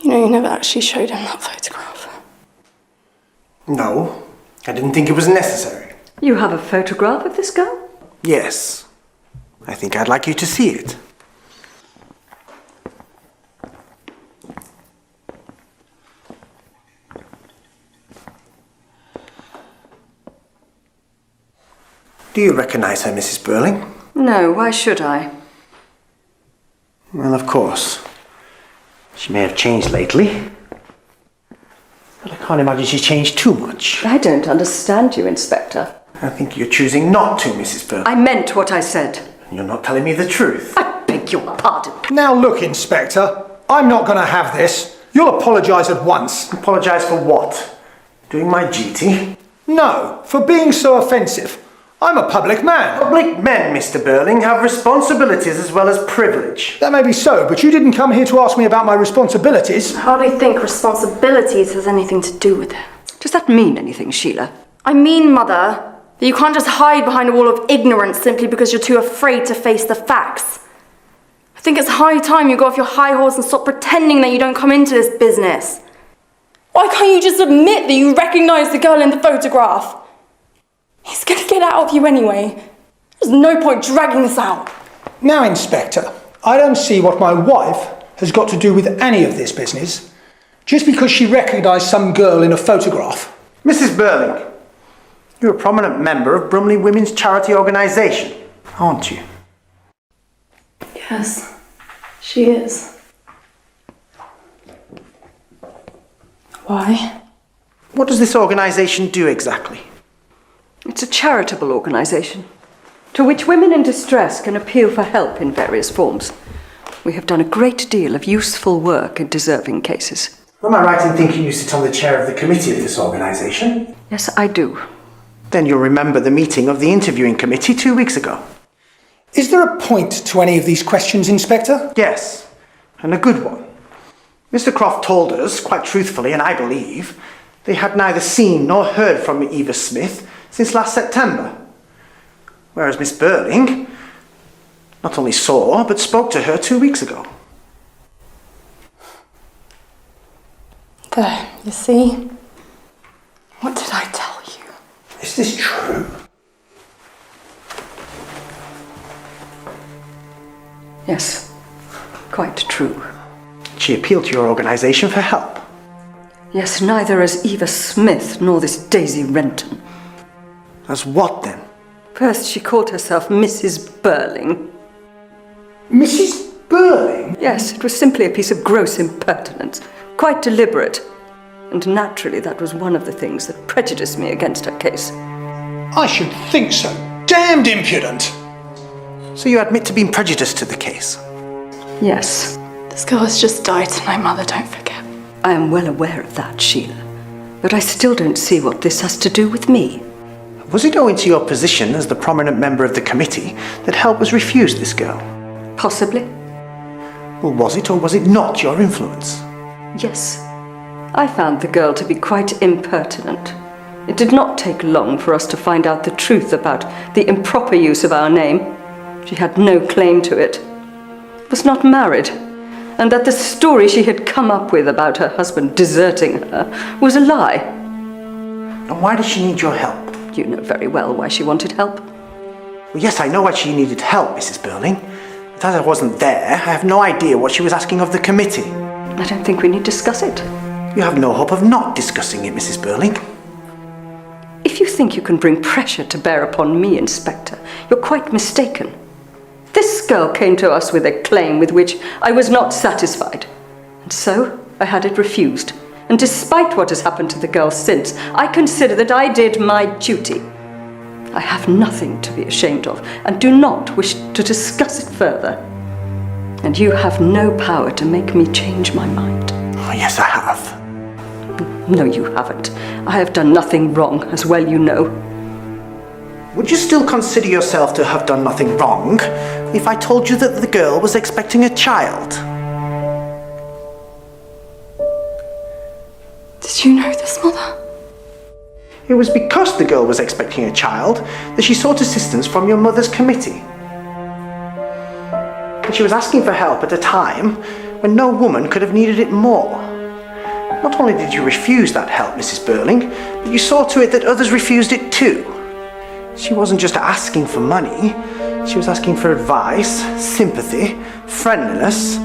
You know, you never actually showed him that photograph. No, I didn't think it was necessary. You have a photograph of this girl? Yes, I think I'd like you to see it. Do you recognize her, Mrs. Birling? No, why should I? Well, of course. She may have changed lately. But I can't imagine she's changed too much. I don't understand you, Inspector. I think you're choosing not to, Mrs. Birling. I meant what I said. You're not telling me the truth. I beg your pardon. Now look, Inspector, I'm not going to have this. You'll apologise at once. Apologise for what? Doing my duty? No, for being so offensive. I'm a public man. Public men, Mr. Birling, have responsibilities as well as privilege. That may be so, but you didn't come here to ask me about my responsibilities. I hardly think responsibilities has anything to do with it. Does that mean anything, Sheila? I mean, Mother, That you can't just hide behind a wall of ignorance simply because you're too afraid to face the facts. I think it's high time you got off your high horse and stop pretending that you don't come into this business. Why can't you just admit that you recognise the girl in the photograph? He's going to get out of you anyway. There's no point dragging this out. Now, Inspector, I don't see what my wife has got to do with any of this business, just because she recognised some girl in a photograph. Mrs. Birling, you're a prominent member of Brumley Women's Charity Organisation, aren't you? Yes, she is. Why? What does this organisation do exactly? It's a charitable organisation to which women in distress can appeal for help in various forms. We have done a great deal of useful work in deserving cases. Am I right in thinking you sit on the chair of the committee of this organisation? Yes, I do. Then you'll remember the meeting of the interviewing committee 2 weeks ago. Is there a point to any of these questions, Inspector? Yes, and a good one. Mr. Croft told us, quite truthfully, and I believe, they had neither seen nor heard from Eva Smith since last September. Whereas Miss Birling not only saw, but spoke to her 2 weeks ago. There, you see? What did I tell you? Is this true? Yes, quite true. She appealed to your organisation for help. Yes, neither as Eva Smith nor this Daisy Renton. As what then? First, she called herself Mrs. Birling. Mrs. Birling? Yes, it was simply a piece of gross impertinence, quite deliberate. And naturally, that was one of the things that prejudiced me against her case. I should think so. Damned impudent. So you admit to being prejudiced to the case? Yes. This girl has just died tonight, Mother, don't forget. I am well aware of that, Sheila. But I still don't see what this has to do with me. Was it owing to your position as the prominent member of the committee that help was refused this girl? Possibly. Well, was it or was it not your influence? Yes. I found the girl to be quite impertinent. It did not take long for us to find out the truth about the improper use of our name. She had no claim to it, was not married, and that the story she had come up with about her husband deserting her was a lie. And why did she need your help? You know very well why she wanted help. Well, yes, I know why she needed help, Mrs. Birling. But as I wasn't there, I have no idea what she was asking of the committee. I don't think we need discuss it. You have no hope of not discussing it, Mrs. Birling. If you think you can bring pressure to bear upon me, Inspector, you're quite mistaken. This girl came to us with a claim with which I was not satisfied, and so I had it refused. And despite what has happened to the girl since, I consider that I did my duty. I have nothing to be ashamed of, and do not wish to discuss it further. And you have no power to make me change my mind. Oh, yes, I have. No, you haven't. I have done nothing wrong, as well you know. Would you still consider yourself to have done nothing wrong if I told you that the girl was expecting a child? Did you know this, Mother? It was because the girl was expecting a child that she sought assistance from your mother's committee. And she was asking for help at a time when no woman could have needed it more. Not only did you refuse that help, Mrs. Birling, but you saw to it that others refused it too. She wasn't just asking for money, she was asking for advice, sympathy, friendliness.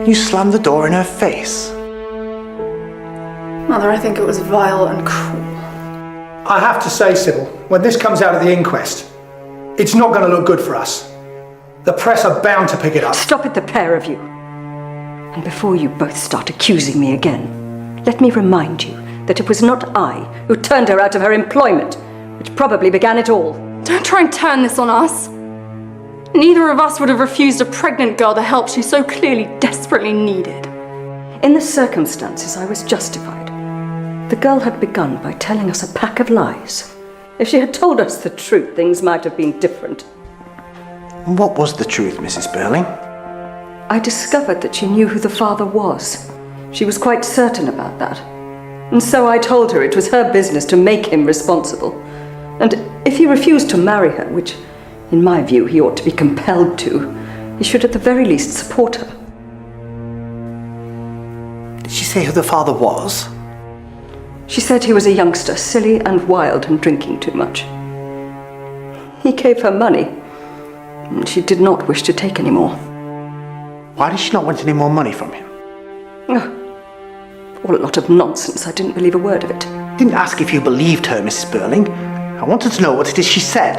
You slammed the door in her face. Mother, I think it was vile and cruel. I have to say, Sybil, when this comes out of the inquest, it's not going to look good for us. The press are bound to pick it up. Stop it, the pair of you. And before you both start accusing me again, let me remind you that it was not I who turned her out of her employment, which probably began it all. Don't try and turn this on us. Neither of us would have refused a pregnant girl the help she so clearly desperately needed. In the circumstances, I was justified. The girl had begun by telling us a pack of lies. If she had told us the truth, things might have been different. What was the truth, Mrs. Birling? I discovered that she knew who the father was. She was quite certain about that. And so I told her it was her business to make him responsible. And if he refused to marry her, which, in my view, he ought to be compelled to, he should at the very least support her. Did she say who the father was? She said he was a youngster, silly and wild and drinking too much. He gave her money, and she did not wish to take any more. Why did she not want any more money from him? All a lot of nonsense. I didn't believe a word of it. I didn't ask if you believed her, Mrs. Birling. I wanted to know what it is she said.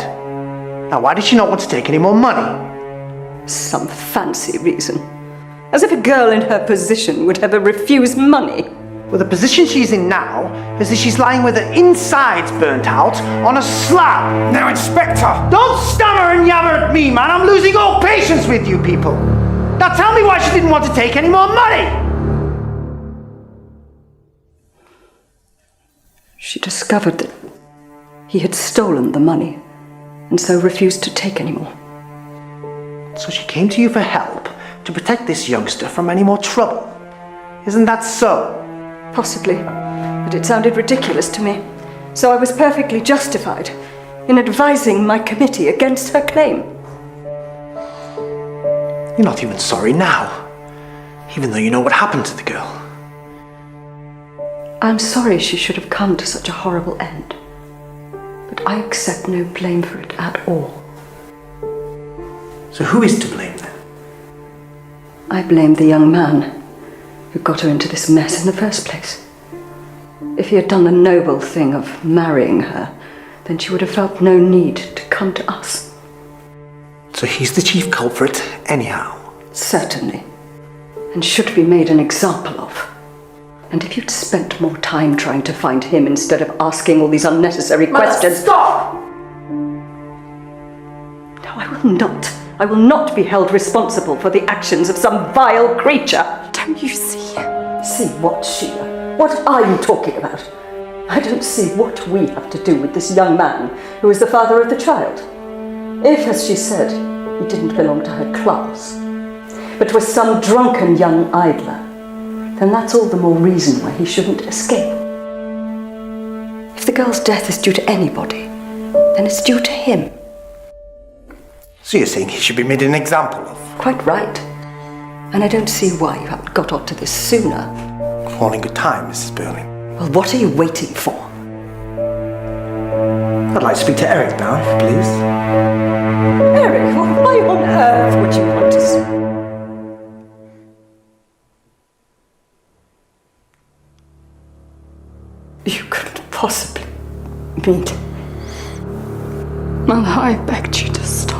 Now, why did she not want to take any more money? Some fancy reason. As if a girl in her position would ever refuse money. Well, the position she's in now is that she's lying with her insides burnt out on a slab. Now, Inspector! Don't stammer and yammer at me, man. I'm losing all patience with you people. Now tell me why she didn't want to take any more money. She discovered that he had stolen the money and so refused to take any more. So she came to you for help to protect this youngster from any more trouble. Isn't that so? Possibly, but it sounded ridiculous to me. So I was perfectly justified in advising my committee against her claim. You're not even sorry now, even though you know what happened to the girl. I'm sorry she should have come to such a horrible end, but I accept no blame for it at all. So who is to blame then? I blame the young man who got her into this mess in the first place. If he had done the noble thing of marrying her, then she would have felt no need to come to us. So he's the chief culprit anyhow? Certainly, and should be made an example of. And if you'd spent more time trying to find him instead of asking all these unnecessary questions... Stop! No, I will not. I will not be held responsible for the actions of some vile creature. Don't you see? See what, Sheila? What are you talking about? I don't see what we have to do with this young man who is the father of the child. If, as she said, he didn't belong to her class, but was some drunken young idler, then that's all the more reason why he shouldn't escape. If the girl's death is due to anybody, then it's due to him. So you're saying he should be made an example of? Quite right. And I don't see why you haven't got on to this sooner. All in good time, Mrs. Birling. Well, what are you waiting for? I'd like to speak to Eric now, please. Eric, why on earth would you want to see? You couldn't possibly mean it. Mother, I begged you to stop.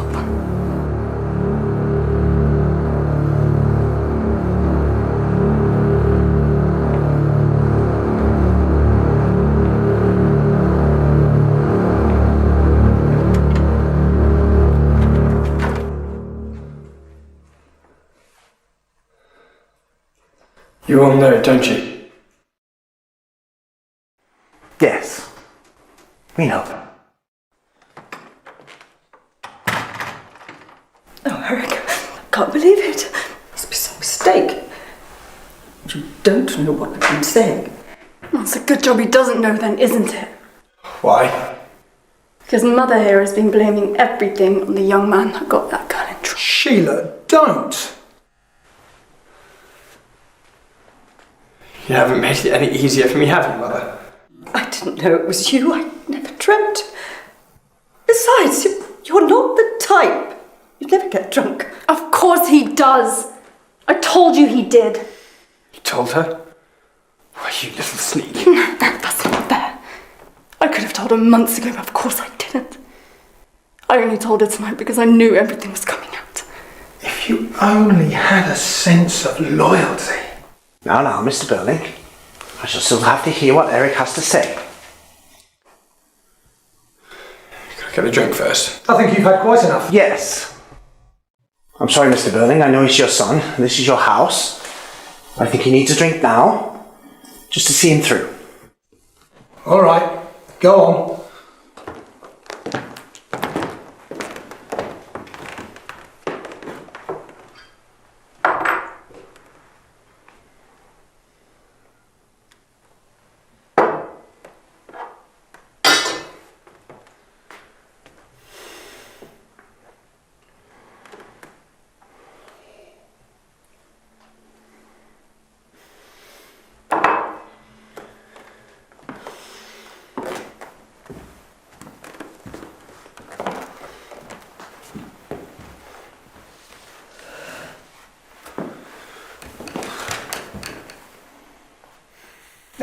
You all know it, don't you? Yes. We know. Oh, Eric, I can't believe it. Must be some mistake. You don't know what I've been saying. That's a good job he doesn't know then, isn't it? Why? Because Mother here has been blaming everything on the young man that got that girl in trouble. Sheila, don't! You haven't made it any easier for me, have you, Mother? I didn't know it was you. I never dreamt. Besides, you're not the type. You'd never get drunk. Of course he does. I told you he did. You told her? Why, you little sneak. That's not fair. I could have told her months ago, but of course I didn't. I only told her tonight because I knew everything was coming out. If you only had a sense of loyalty. Now, Mr. Birling. I shall still have to hear what Eric has to say. Can I get a drink first? I think you've had quite enough. Yes. I'm sorry, Mr. Birling. I know he's your son. This is your house. I think he needs a drink now, just to see him through. All right, go on.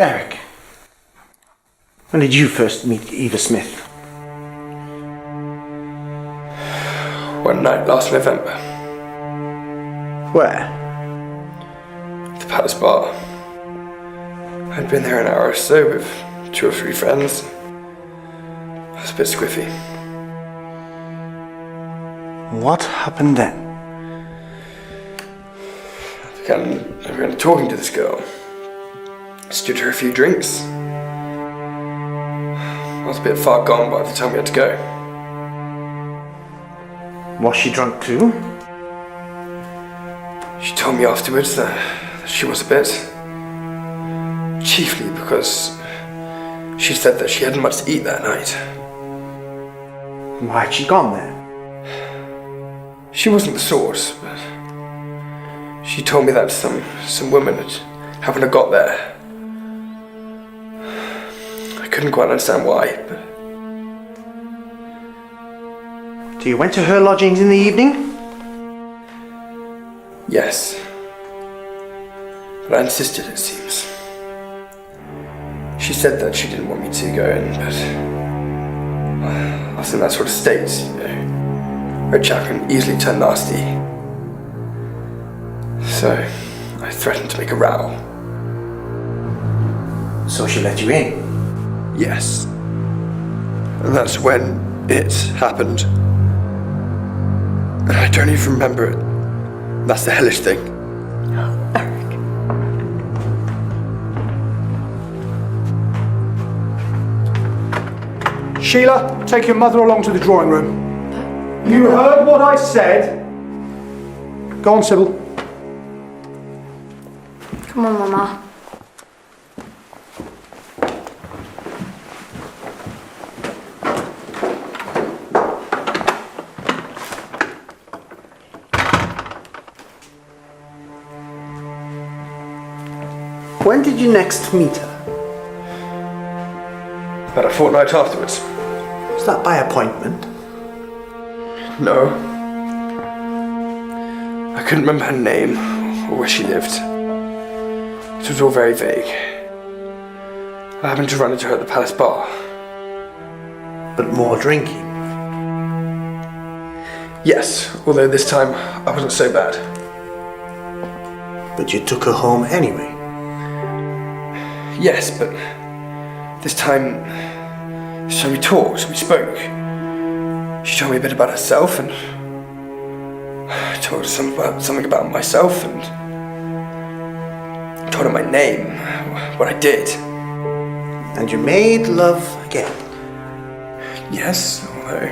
Eric, when did you first meet Eva Smith? One night last November, Where? at the Palace Bar. I'd been there an hour or so with 2 or 3 friends. I was a bit squiffy. What happened then? I began talking to this girl. Stood her a few drinks. I was a bit far gone by the time we had to go. Was she drunk too? She told me afterwards that she was a bit. Chiefly because she said that she hadn't much to eat that night. Why had she gone there? She wasn't the sort, but she told me that some woman had happened to got there. I couldn't quite understand why, but... So you went to her lodgings in the evening? Yes. But I insisted, it seems. She said that she didn't want me to go in, but I was in that sort of state, you know, where a chap can easily turn nasty. So I threatened to make a row. So she let you in? Yes. And that's when it happened. And I don't even remember it. That's the hellish thing. Eric. Sheila, take your mother along to the drawing room. You heard what I said. Go on, Sybil. Come on, Mama. When did you next meet her? About a fortnight afterwards. Was that by appointment? No. I couldn't remember her name or where she lived. It was all very vague. I happened to run into her at the Palace Bar. But more drinking? Yes, although this time I wasn't so bad. But you took her home anyway? Yes, but this time we talked, we spoke. She told me a bit about herself and I told her something about myself and told her my name, what I did. And you made love again? Yes, although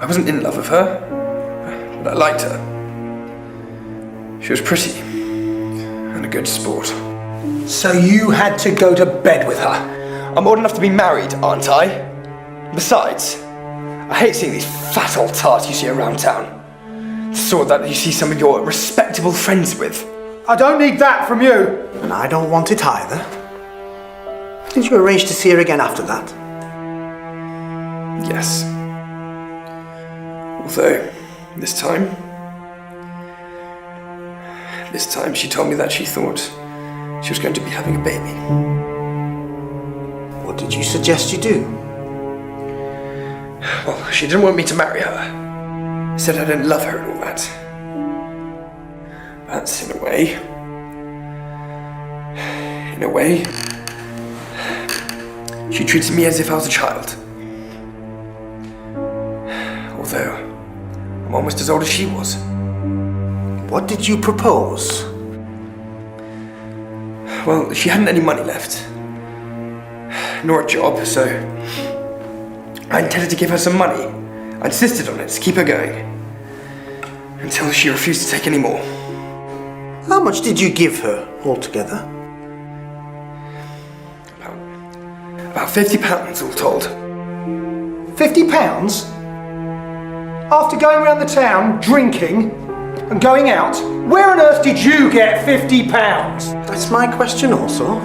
I wasn't in love with her, but I liked her. She was pretty and a good sport. So you had to go to bed with her? I'm old enough to be married, aren't I? Besides, I hate seeing these fat old tarts you see around town. The sort that you see some of your respectable friends with. I don't need that from you. And I don't want it either. Did you arrange to see her again after that? Yes. Although, this time she told me that she thought she was going to be having a baby. What did you suggest you do? Well, she didn't want me to marry her. Said I didn't love her and all that. But in a way, she treated me as if I was a child. Although, I'm almost as old as she was. What did you propose? Well, she hadn't any money left. Nor a job, so I intended to give her some money. I insisted on it to keep her going. Until she refused to take any more. How much did you give her altogether? About £50 all told. £50? After going around the town, drinking, and going out, where on earth did you get £50? That's my question also.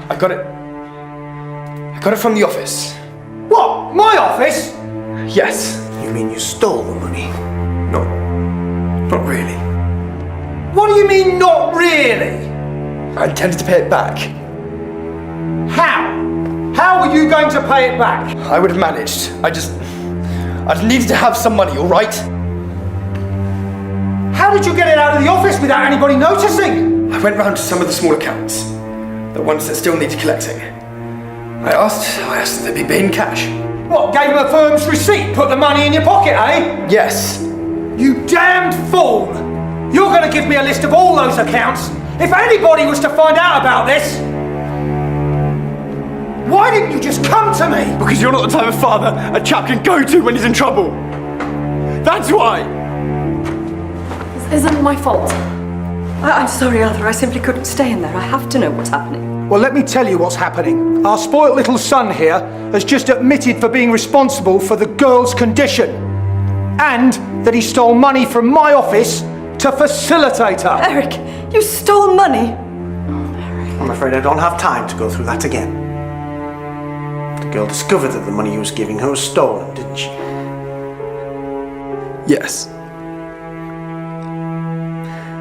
I got it from the office. What? My office? Yes. You mean you stole the money? Not really. What do you mean, not really? I intended to pay it back. How? How were you going to pay it back? I would have managed. I just needed to have some money, all right? How did you get it out of the office without anybody noticing? I went round to some of the small accounts, the ones that still needed collecting. I asked if they'd be paid in cash. What, gave them a firm's receipt, put the money in your pocket, eh? Yes. You damned fool! You're going to give me a list of all those accounts? If anybody was to find out about this, why didn't you just come to me? Because you're not the type of father a chap can go to when he's in trouble. That's why. This isn't my fault. I'm sorry, Arthur. I simply couldn't stay in there. I have to know what's happening. Well, let me tell you what's happening. Our spoilt little son here has just admitted for being responsible for the girl's condition. And that he stole money from my office to facilitate her. Eric, you stole money. I'm afraid I don't have time to go through that again. The girl discovered that the money he was giving her was stolen, didn't she? Yes.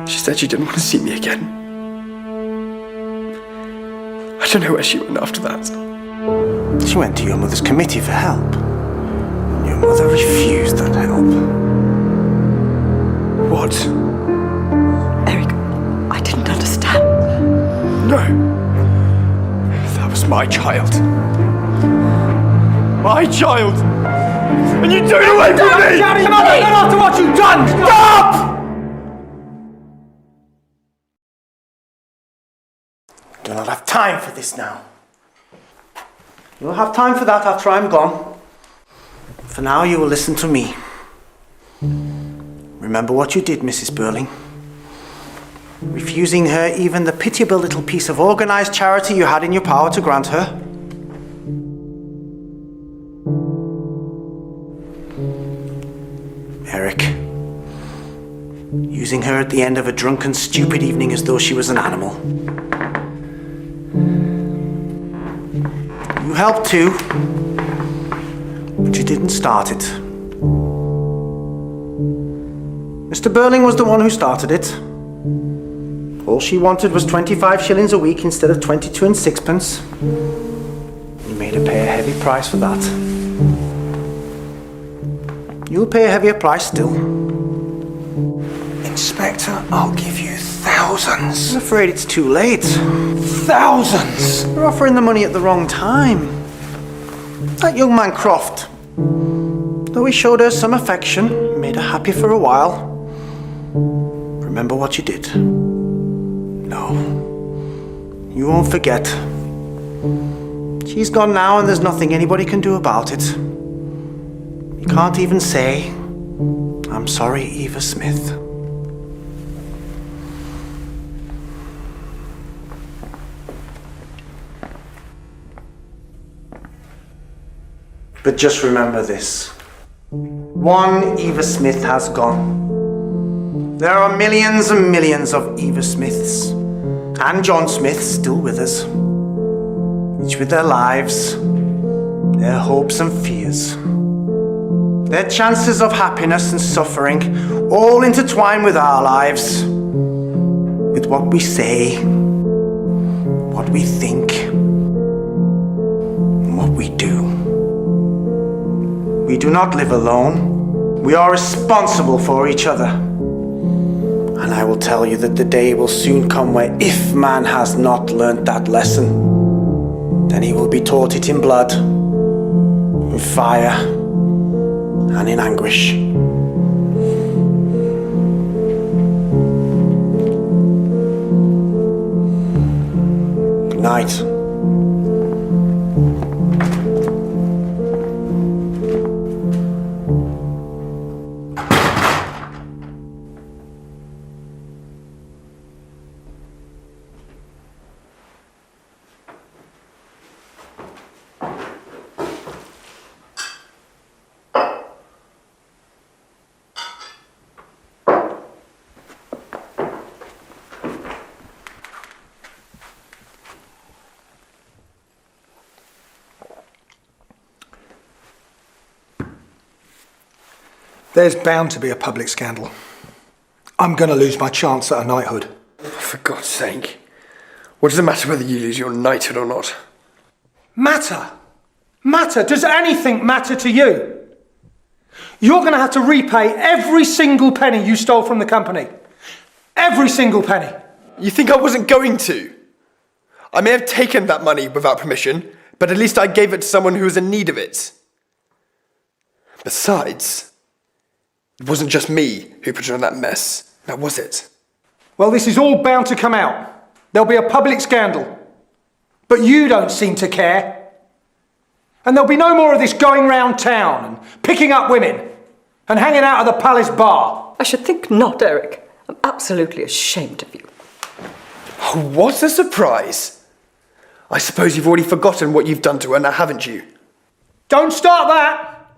She said she didn't want to see me again. I don't know where she went after that. She went to your mother's committee for help. Your mother refused that help. What? Eric, I didn't understand. No. That was my child. My child! And you took it away from me! Daddy, come on, not after what you've done! Stop! Do not have time for this now. You'll have time for that after I'm gone. For now, you will listen to me. Remember what you did, Mrs. Birling. Refusing her even the pitiable little piece of organised charity you had in your power to grant her. Eric. Using her at the end of a drunken, stupid evening as though she was an animal. You helped too, but you didn't start it. Mr. Birling was the one who started it. All she wanted was 25 shillings a week instead of 22 and sixpence. You made her pay a heavy price for that. You'll pay a heavier price still. Inspector, I'll give you thousands. I'm afraid it's too late. Thousands! You're offering the money at the wrong time. That young man Croft, though he showed her some affection, made her happy for a while, remember what you did. No, you won't forget. She's gone now and there's nothing anybody can do about it. You can't even say, I'm sorry, Eva Smith. But just remember this. One Eva Smith has gone. There are millions and millions of Eva Smiths and John Smiths still with us. Each with their lives, their hopes and fears. Their chances of happiness and suffering all intertwined with our lives. With what we say, what we think, and what we do. We do not live alone. We are responsible for each other. And I will tell you that the day will soon come where if man has not learnt that lesson, then he will be taught it in blood, in fire, and in anguish. Good night. There's bound to be a public scandal. I'm going to lose my chance at a knighthood. For God's sake. What does it matter whether you lose your knighthood or not? Matter? Matter? Does anything matter to you? You're going to have to repay every single penny you stole from the company. Every single penny. You think I wasn't going to? I may have taken that money without permission, but at least I gave it to someone who was in need of it. Besides, it wasn't just me who put you in that mess, now was it? Well, this is all bound to come out. There'll be a public scandal. But you don't seem to care. And there'll be no more of this going round town and picking up women and hanging out at the Palace Bar. I should think not, Eric. I'm absolutely ashamed of you. Oh, what a surprise! I suppose you've already forgotten what you've done to her now, haven't you? Don't start that!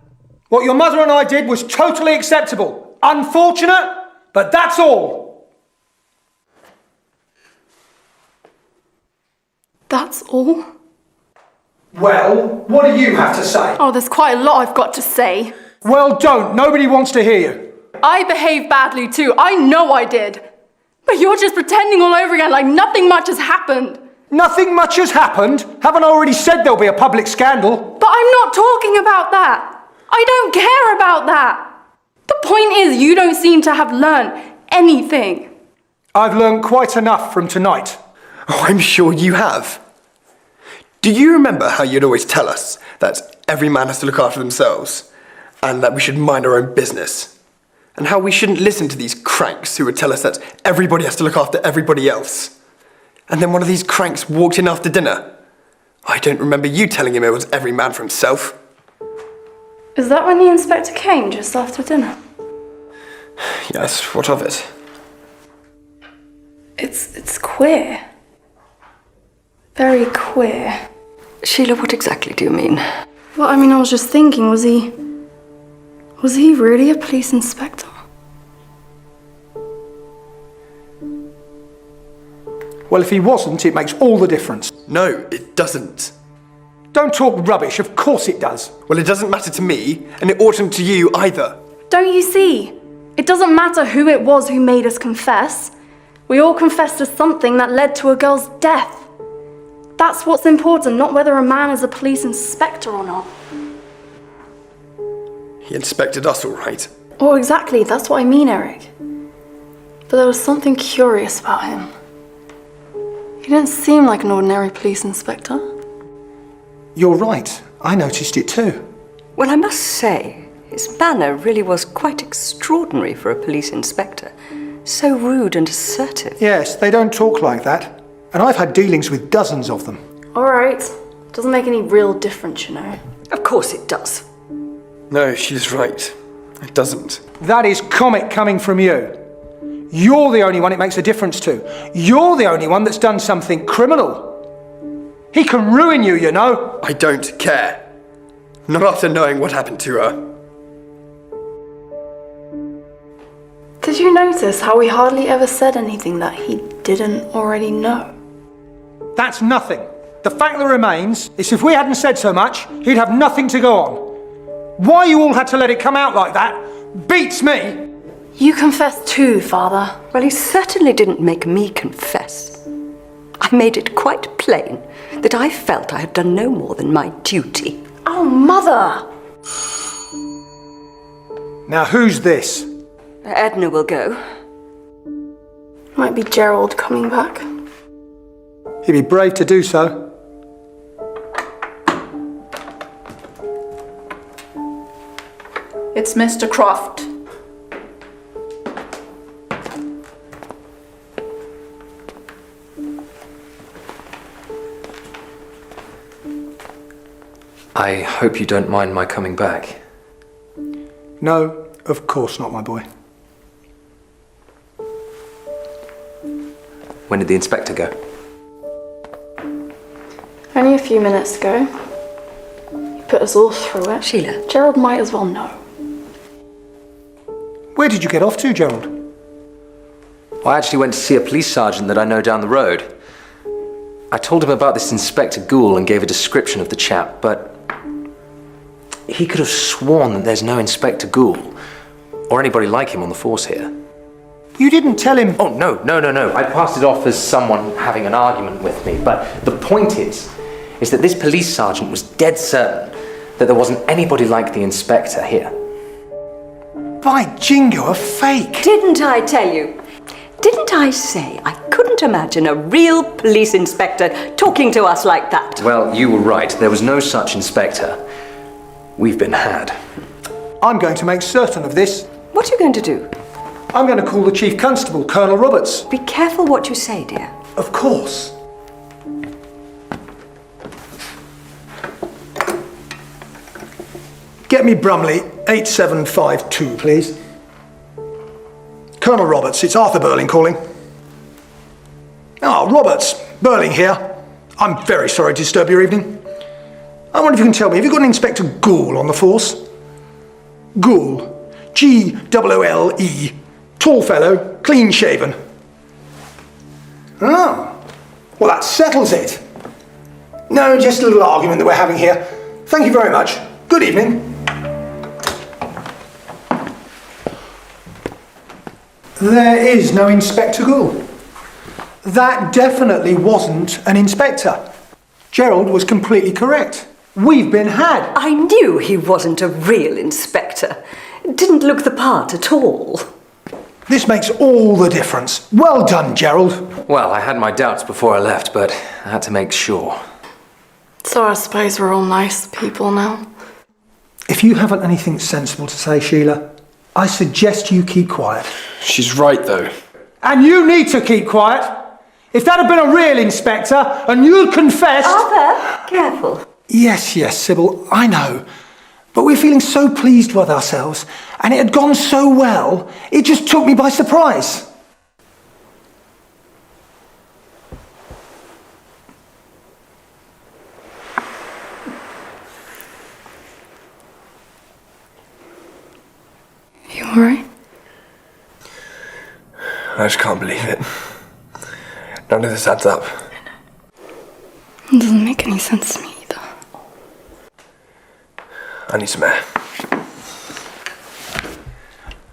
What your mother and I did was totally acceptable. Unfortunate, but that's all. That's all? Well, what do you have to say? Oh, there's quite a lot I've got to say. Well, don't. Nobody wants to hear you. I behaved badly too. I know I did. But you're just pretending all over again like nothing much has happened. Nothing much has happened. Haven't I already said there'll be a public scandal? But I'm not talking about that. I don't care about that. The point is, you don't seem to have learned anything. I've learned quite enough from tonight. Oh, I'm sure you have. Do you remember how you'd always tell us that every man has to look after themselves and that we should mind our own business? And how we shouldn't listen to these cranks who would tell us that everybody has to look after everybody else? And then one of these cranks walked in after dinner. I don't remember you telling him it was every man for himself. Is that when the inspector came just after dinner? Yes, what of it? It's queer. Very queer. Sheila, what exactly do you mean? Well, I mean, I was just thinking, was he really a police inspector? Well, if he wasn't, it makes all the difference. No, it doesn't. Don't talk rubbish. Of course it does. Well, it doesn't matter to me, and it oughtn't to you either. Don't you see? It doesn't matter who it was who made us confess. We all confessed to something that led to a girl's death. That's what's important, not whether a man is a police inspector or not. He inspected us, all right. Oh, exactly. That's what I mean, Eric. But there was something curious about him. He didn't seem like an ordinary police inspector. You're right. I noticed it too. Well, I must say, his manner really was quite extraordinary for a police inspector. So rude and assertive. Yes, they don't talk like that. And I've had dealings with dozens of them. All right. Doesn't make any real difference, you know. Of course it does. No, she's right. It doesn't. That is comic coming from you. You're the only one it makes a difference to. You're the only one that's done something criminal. He can ruin you, you know. I don't care. Not after knowing what happened to her. Did you notice how we hardly ever said anything that he didn't already know? That's nothing. The fact that remains is if we hadn't said so much, he'd have nothing to go on. Why you all had to let it come out like that beats me. You confessed too, Father. Well, he certainly didn't make me confess. I made it quite plain that I felt I had done no more than my duty. Oh, Mother! Now who's this? Edna will go. Might be Gerald coming back. He'd be brave to do so. It's Mr. Croft. I hope you don't mind my coming back. No, of course not, my boy. When did the inspector go? Only a few minutes ago. He put us all through it. Sheila. Gerald might as well know. Where did you get off to, Gerald? I actually went to see a police sergeant that I know down the road. I told him about this Inspector Goole and gave a description of the chap, but he could have sworn that there's no Inspector Goole or anybody like him on the force here. You didn't tell him... Oh, no. I passed it off as someone having an argument with me. But the point is that this police sergeant was dead certain that there wasn't anybody like the inspector here. By jingo, a fake! Didn't I tell you? Didn't I say I couldn't imagine a real police inspector talking to us like that? Well, you were right. There was no such inspector. We've been had. I'm going to make certain of this. What are you going to do? I'm going to call the Chief Constable, Colonel Roberts. Be careful what you say, dear. Of course. Get me Brumley 8752, please. Colonel Roberts, it's Arthur Birling calling. Ah, Roberts, Birling here. I'm very sorry to disturb your evening. I wonder if you can tell me, have you got an Inspector Goole on the force? Goole. G-O-O-L-E. Tall fellow, clean-shaven. Oh, well that settles it. No, just a little argument that we're having here. Thank you very much. Good evening. There is no Inspector Goole. That definitely wasn't an inspector. Gerald was completely correct. We've been had. I knew he wasn't a real inspector. Didn't look the part at all. This makes all the difference. Well done, Gerald. Well, I had my doubts before I left, but I had to make sure. So I suppose we're all nice people now. If you haven't anything sensible to say, Sheila, I suggest you keep quiet. She's right, though. And you need to keep quiet. If that had been a real inspector and you'd confessed... Arthur, careful. Yes, Sybil, I know. But we're feeling so pleased with ourselves, and it had gone so well, it just took me by surprise. You alright? I just can't believe it. None of this adds up. It doesn't make any sense to me either. I need some air.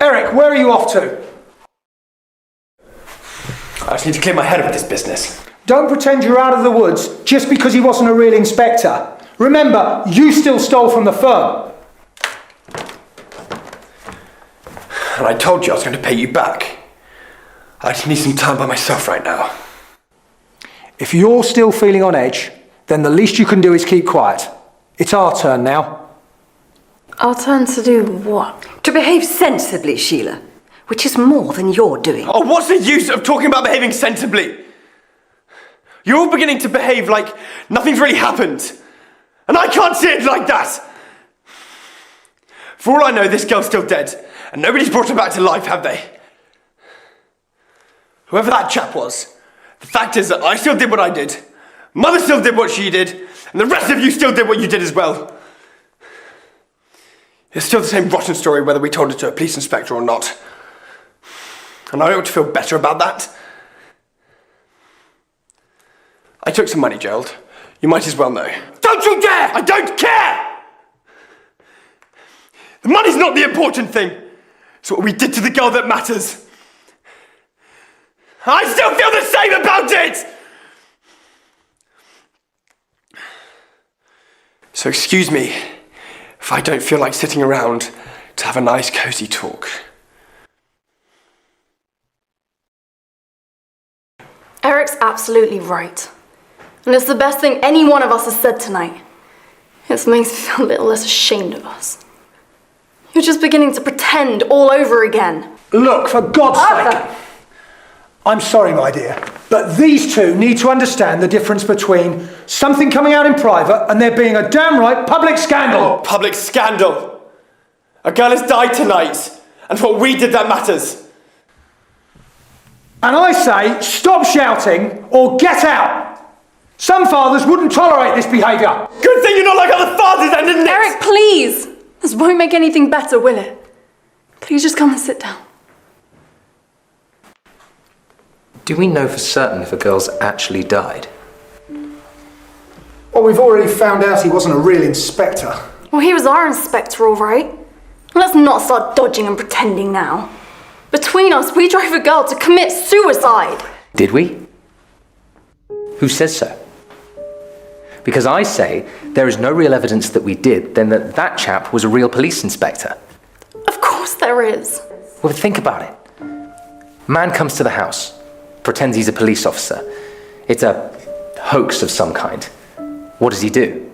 Eric, where are you off to? I just need to clear my head of this business. Don't pretend you're out of the woods just because he wasn't a real inspector. Remember, you still stole from the firm. And I told you I was going to pay you back. I just need some time by myself right now. If you're still feeling on edge, then the least you can do is keep quiet. It's our turn now. Our turn to do what? To behave sensibly, Sheila, which is more than you're doing. Oh, what's the use of talking about behaving sensibly? You're all beginning to behave like nothing's really happened. And I can't see it like that. For all I know, this girl's still dead. And nobody's brought her back to life, have they? Whoever that chap was, the fact is that I still did what I did. Mother still did what she did. And the rest of you still did what you did as well. It's still the same rotten story whether we told it to a police inspector or not. And I ought to feel better about that. I took some money, Gerald. You might as well know. Don't you dare! I don't care! The money's not the important thing. It's what we did to the girl that matters. I still feel the same about it! So excuse me if I don't feel like sitting around to have a nice, cosy talk. Eric's absolutely right. And it's the best thing any one of us has said tonight. It makes me feel a little less ashamed of us. You're just beginning to pretend all over again. Look, for God's sake. I'm sorry, my dear, but these two need to understand the difference between something coming out in private and there being a damn right public scandal. Oh, public scandal! A girl has died tonight, and what we did that matters. And I say, stop shouting or get out. Some fathers wouldn't tolerate this behaviour. Good thing you're not like other fathers, then, isn't it? Eric, please! This won't make anything better, will it? Please just come and sit down. Do we know for certain if a girl's actually died? Well, we've already found out he wasn't a real inspector. Well, he was our inspector, all right. Let's not start dodging and pretending now. Between between us, we drove a girl to commit suicide. Did we? Who says so? Because I say there is no real evidence that we did, then that chap was a real police inspector. Of course there is. Well, think about it. Man comes to the house, pretends he's a police officer. It's a hoax of some kind. What does he do?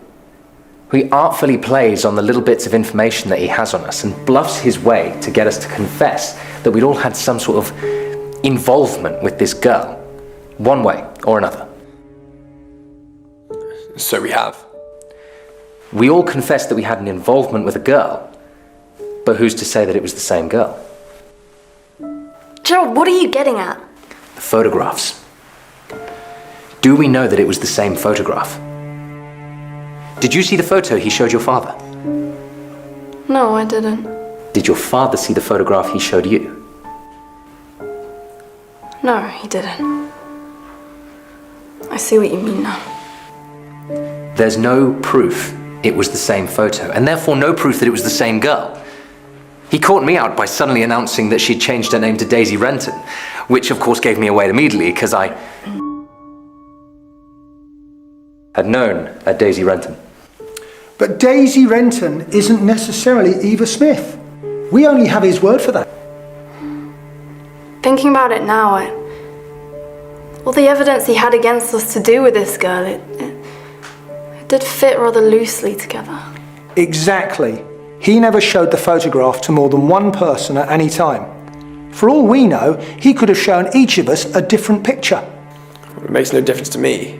He artfully plays on the little bits of information that he has on us and bluffs his way to get us to confess that we'd all had some sort of involvement with this girl, one way or another. So we have. We all confessed that we had an involvement with a girl, but who's to say that it was the same girl? Gerald, what are you getting at? The photographs. Do we know that it was the same photograph? Did you see the photo he showed your father? No, I didn't. Did your father see the photograph he showed you? No, he didn't. I see what you mean now. There's no proof it was the same photo, and therefore no proof that it was the same girl. He caught me out by suddenly announcing that she'd changed her name to Daisy Renton, which of course gave me away immediately because I had known a Daisy Renton. But Daisy Renton isn't necessarily Eva Smith. We only have his word for that. Thinking about it now, all the evidence he had against us to do with this girl, it did fit rather loosely together. Exactly. He never showed the photograph to more than one person at any time. For all we know, he could have shown each of us a different picture. It makes no difference to me.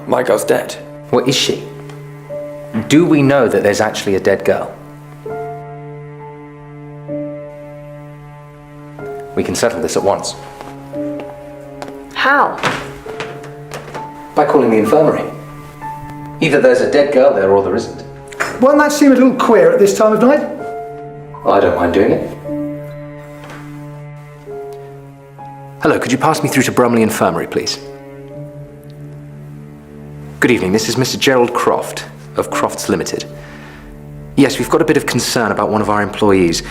My girl's dead. What is she? Do we know that there's actually a dead girl? We can settle this at once. How? By calling the infirmary. Either there's a dead girl there or there isn't. Won't that seem a little queer at this time of night? Well, I don't mind doing it. Hello, could you pass me through to Brumley Infirmary, please? Good evening, this is Mr. Gerald Croft of Crofts Limited. Yes, we've got a bit of concern about one of our employees.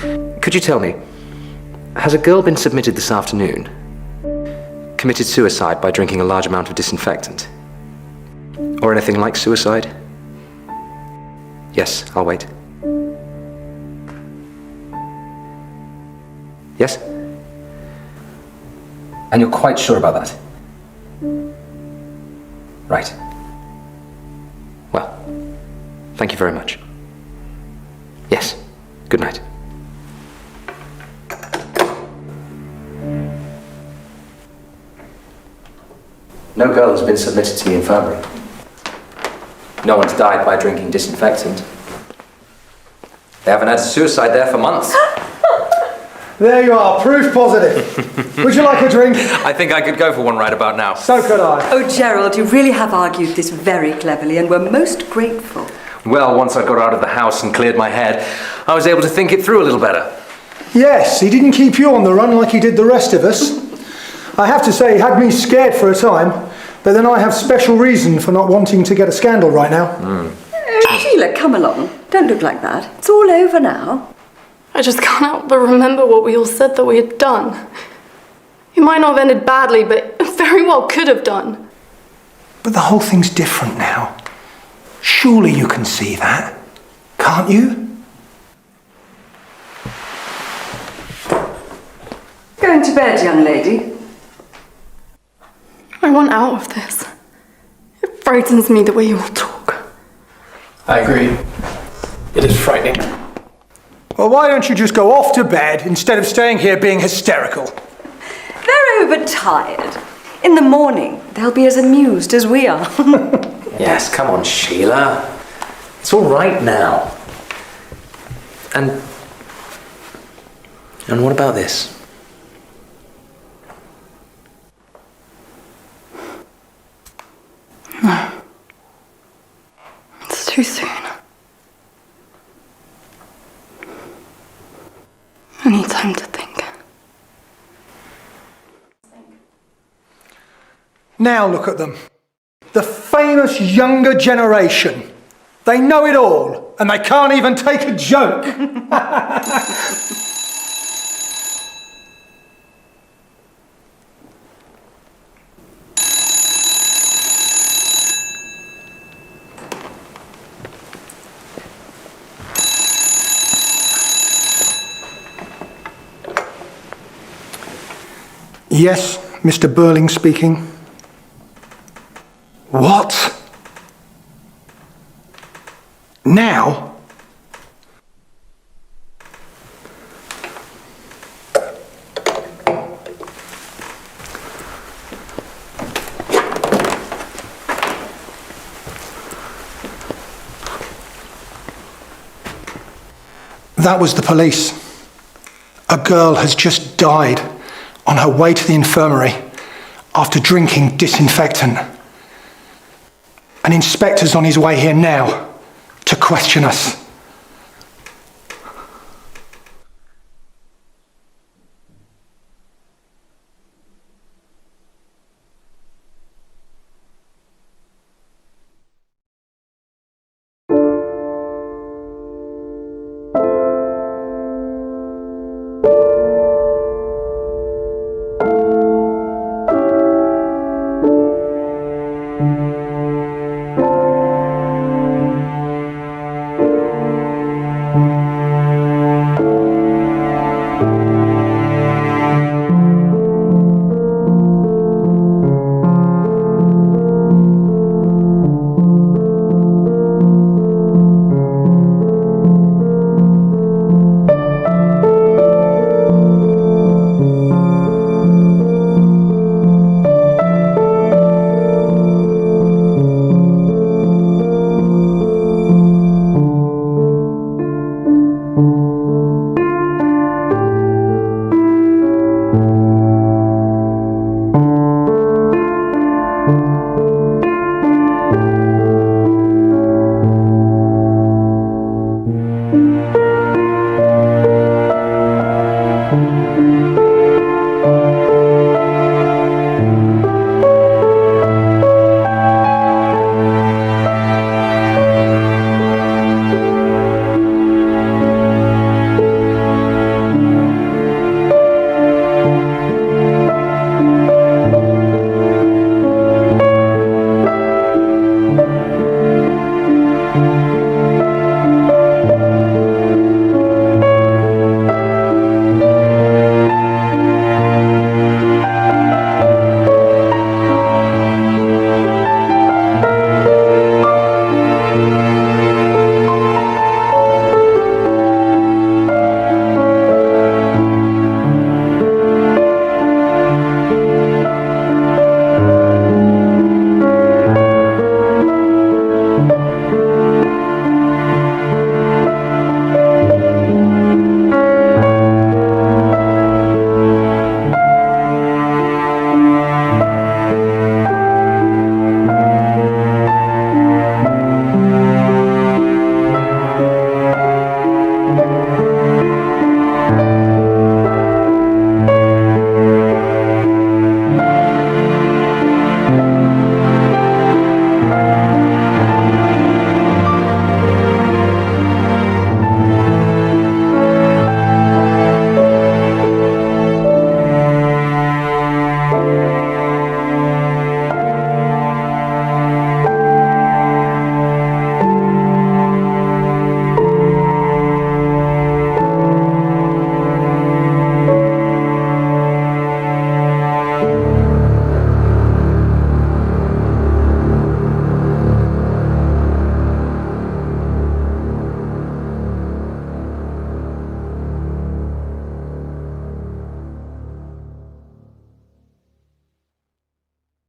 Could you tell me, has a girl been submitted this afternoon? Committed suicide by drinking a large amount of disinfectant? Or anything like suicide? Yes, I'll wait. Yes? And you're quite sure about that? Right. Well, thank you very much. Yes, good night. No girl has been submitted to the infirmary. No one's died by drinking disinfectant. They haven't had suicide there for months. There you are, proof positive. Would you like a drink? I think I could go for one right about now. So could I. Oh, Gerald, you really have argued this very cleverly, and we're most grateful. Well, once I got out of the house and cleared my head, I was able to think it through a little better. Yes, he didn't keep you on the run like he did the rest of us. I have to say, he had me scared for a time, but then I have special reason for not wanting to get a scandal right now. Sheila, come along. Don't look like that. It's all over now. I just can't help but remember what we all said that we had done. It might not have ended badly, but it very well could have done. But the whole thing's different now. Surely you can see that, can't you? Going to bed, young lady. I want out of this. It frightens me the way you all talk. I agree. It is frightening. Well, why don't you just go off to bed instead of staying here being hysterical? They're overtired. In the morning, they'll be as amused as we are. Yes, come on, Sheila. It's all right now. And what about this? No. It's too soon. I need time to think. Now look at them. The famous younger generation. They know it all, and they can't even take a joke. Yes, Mr. Birling speaking. What? Now? That was the police. A girl has just died on her way to the infirmary after drinking disinfectant. An inspector's on his way here now to question us.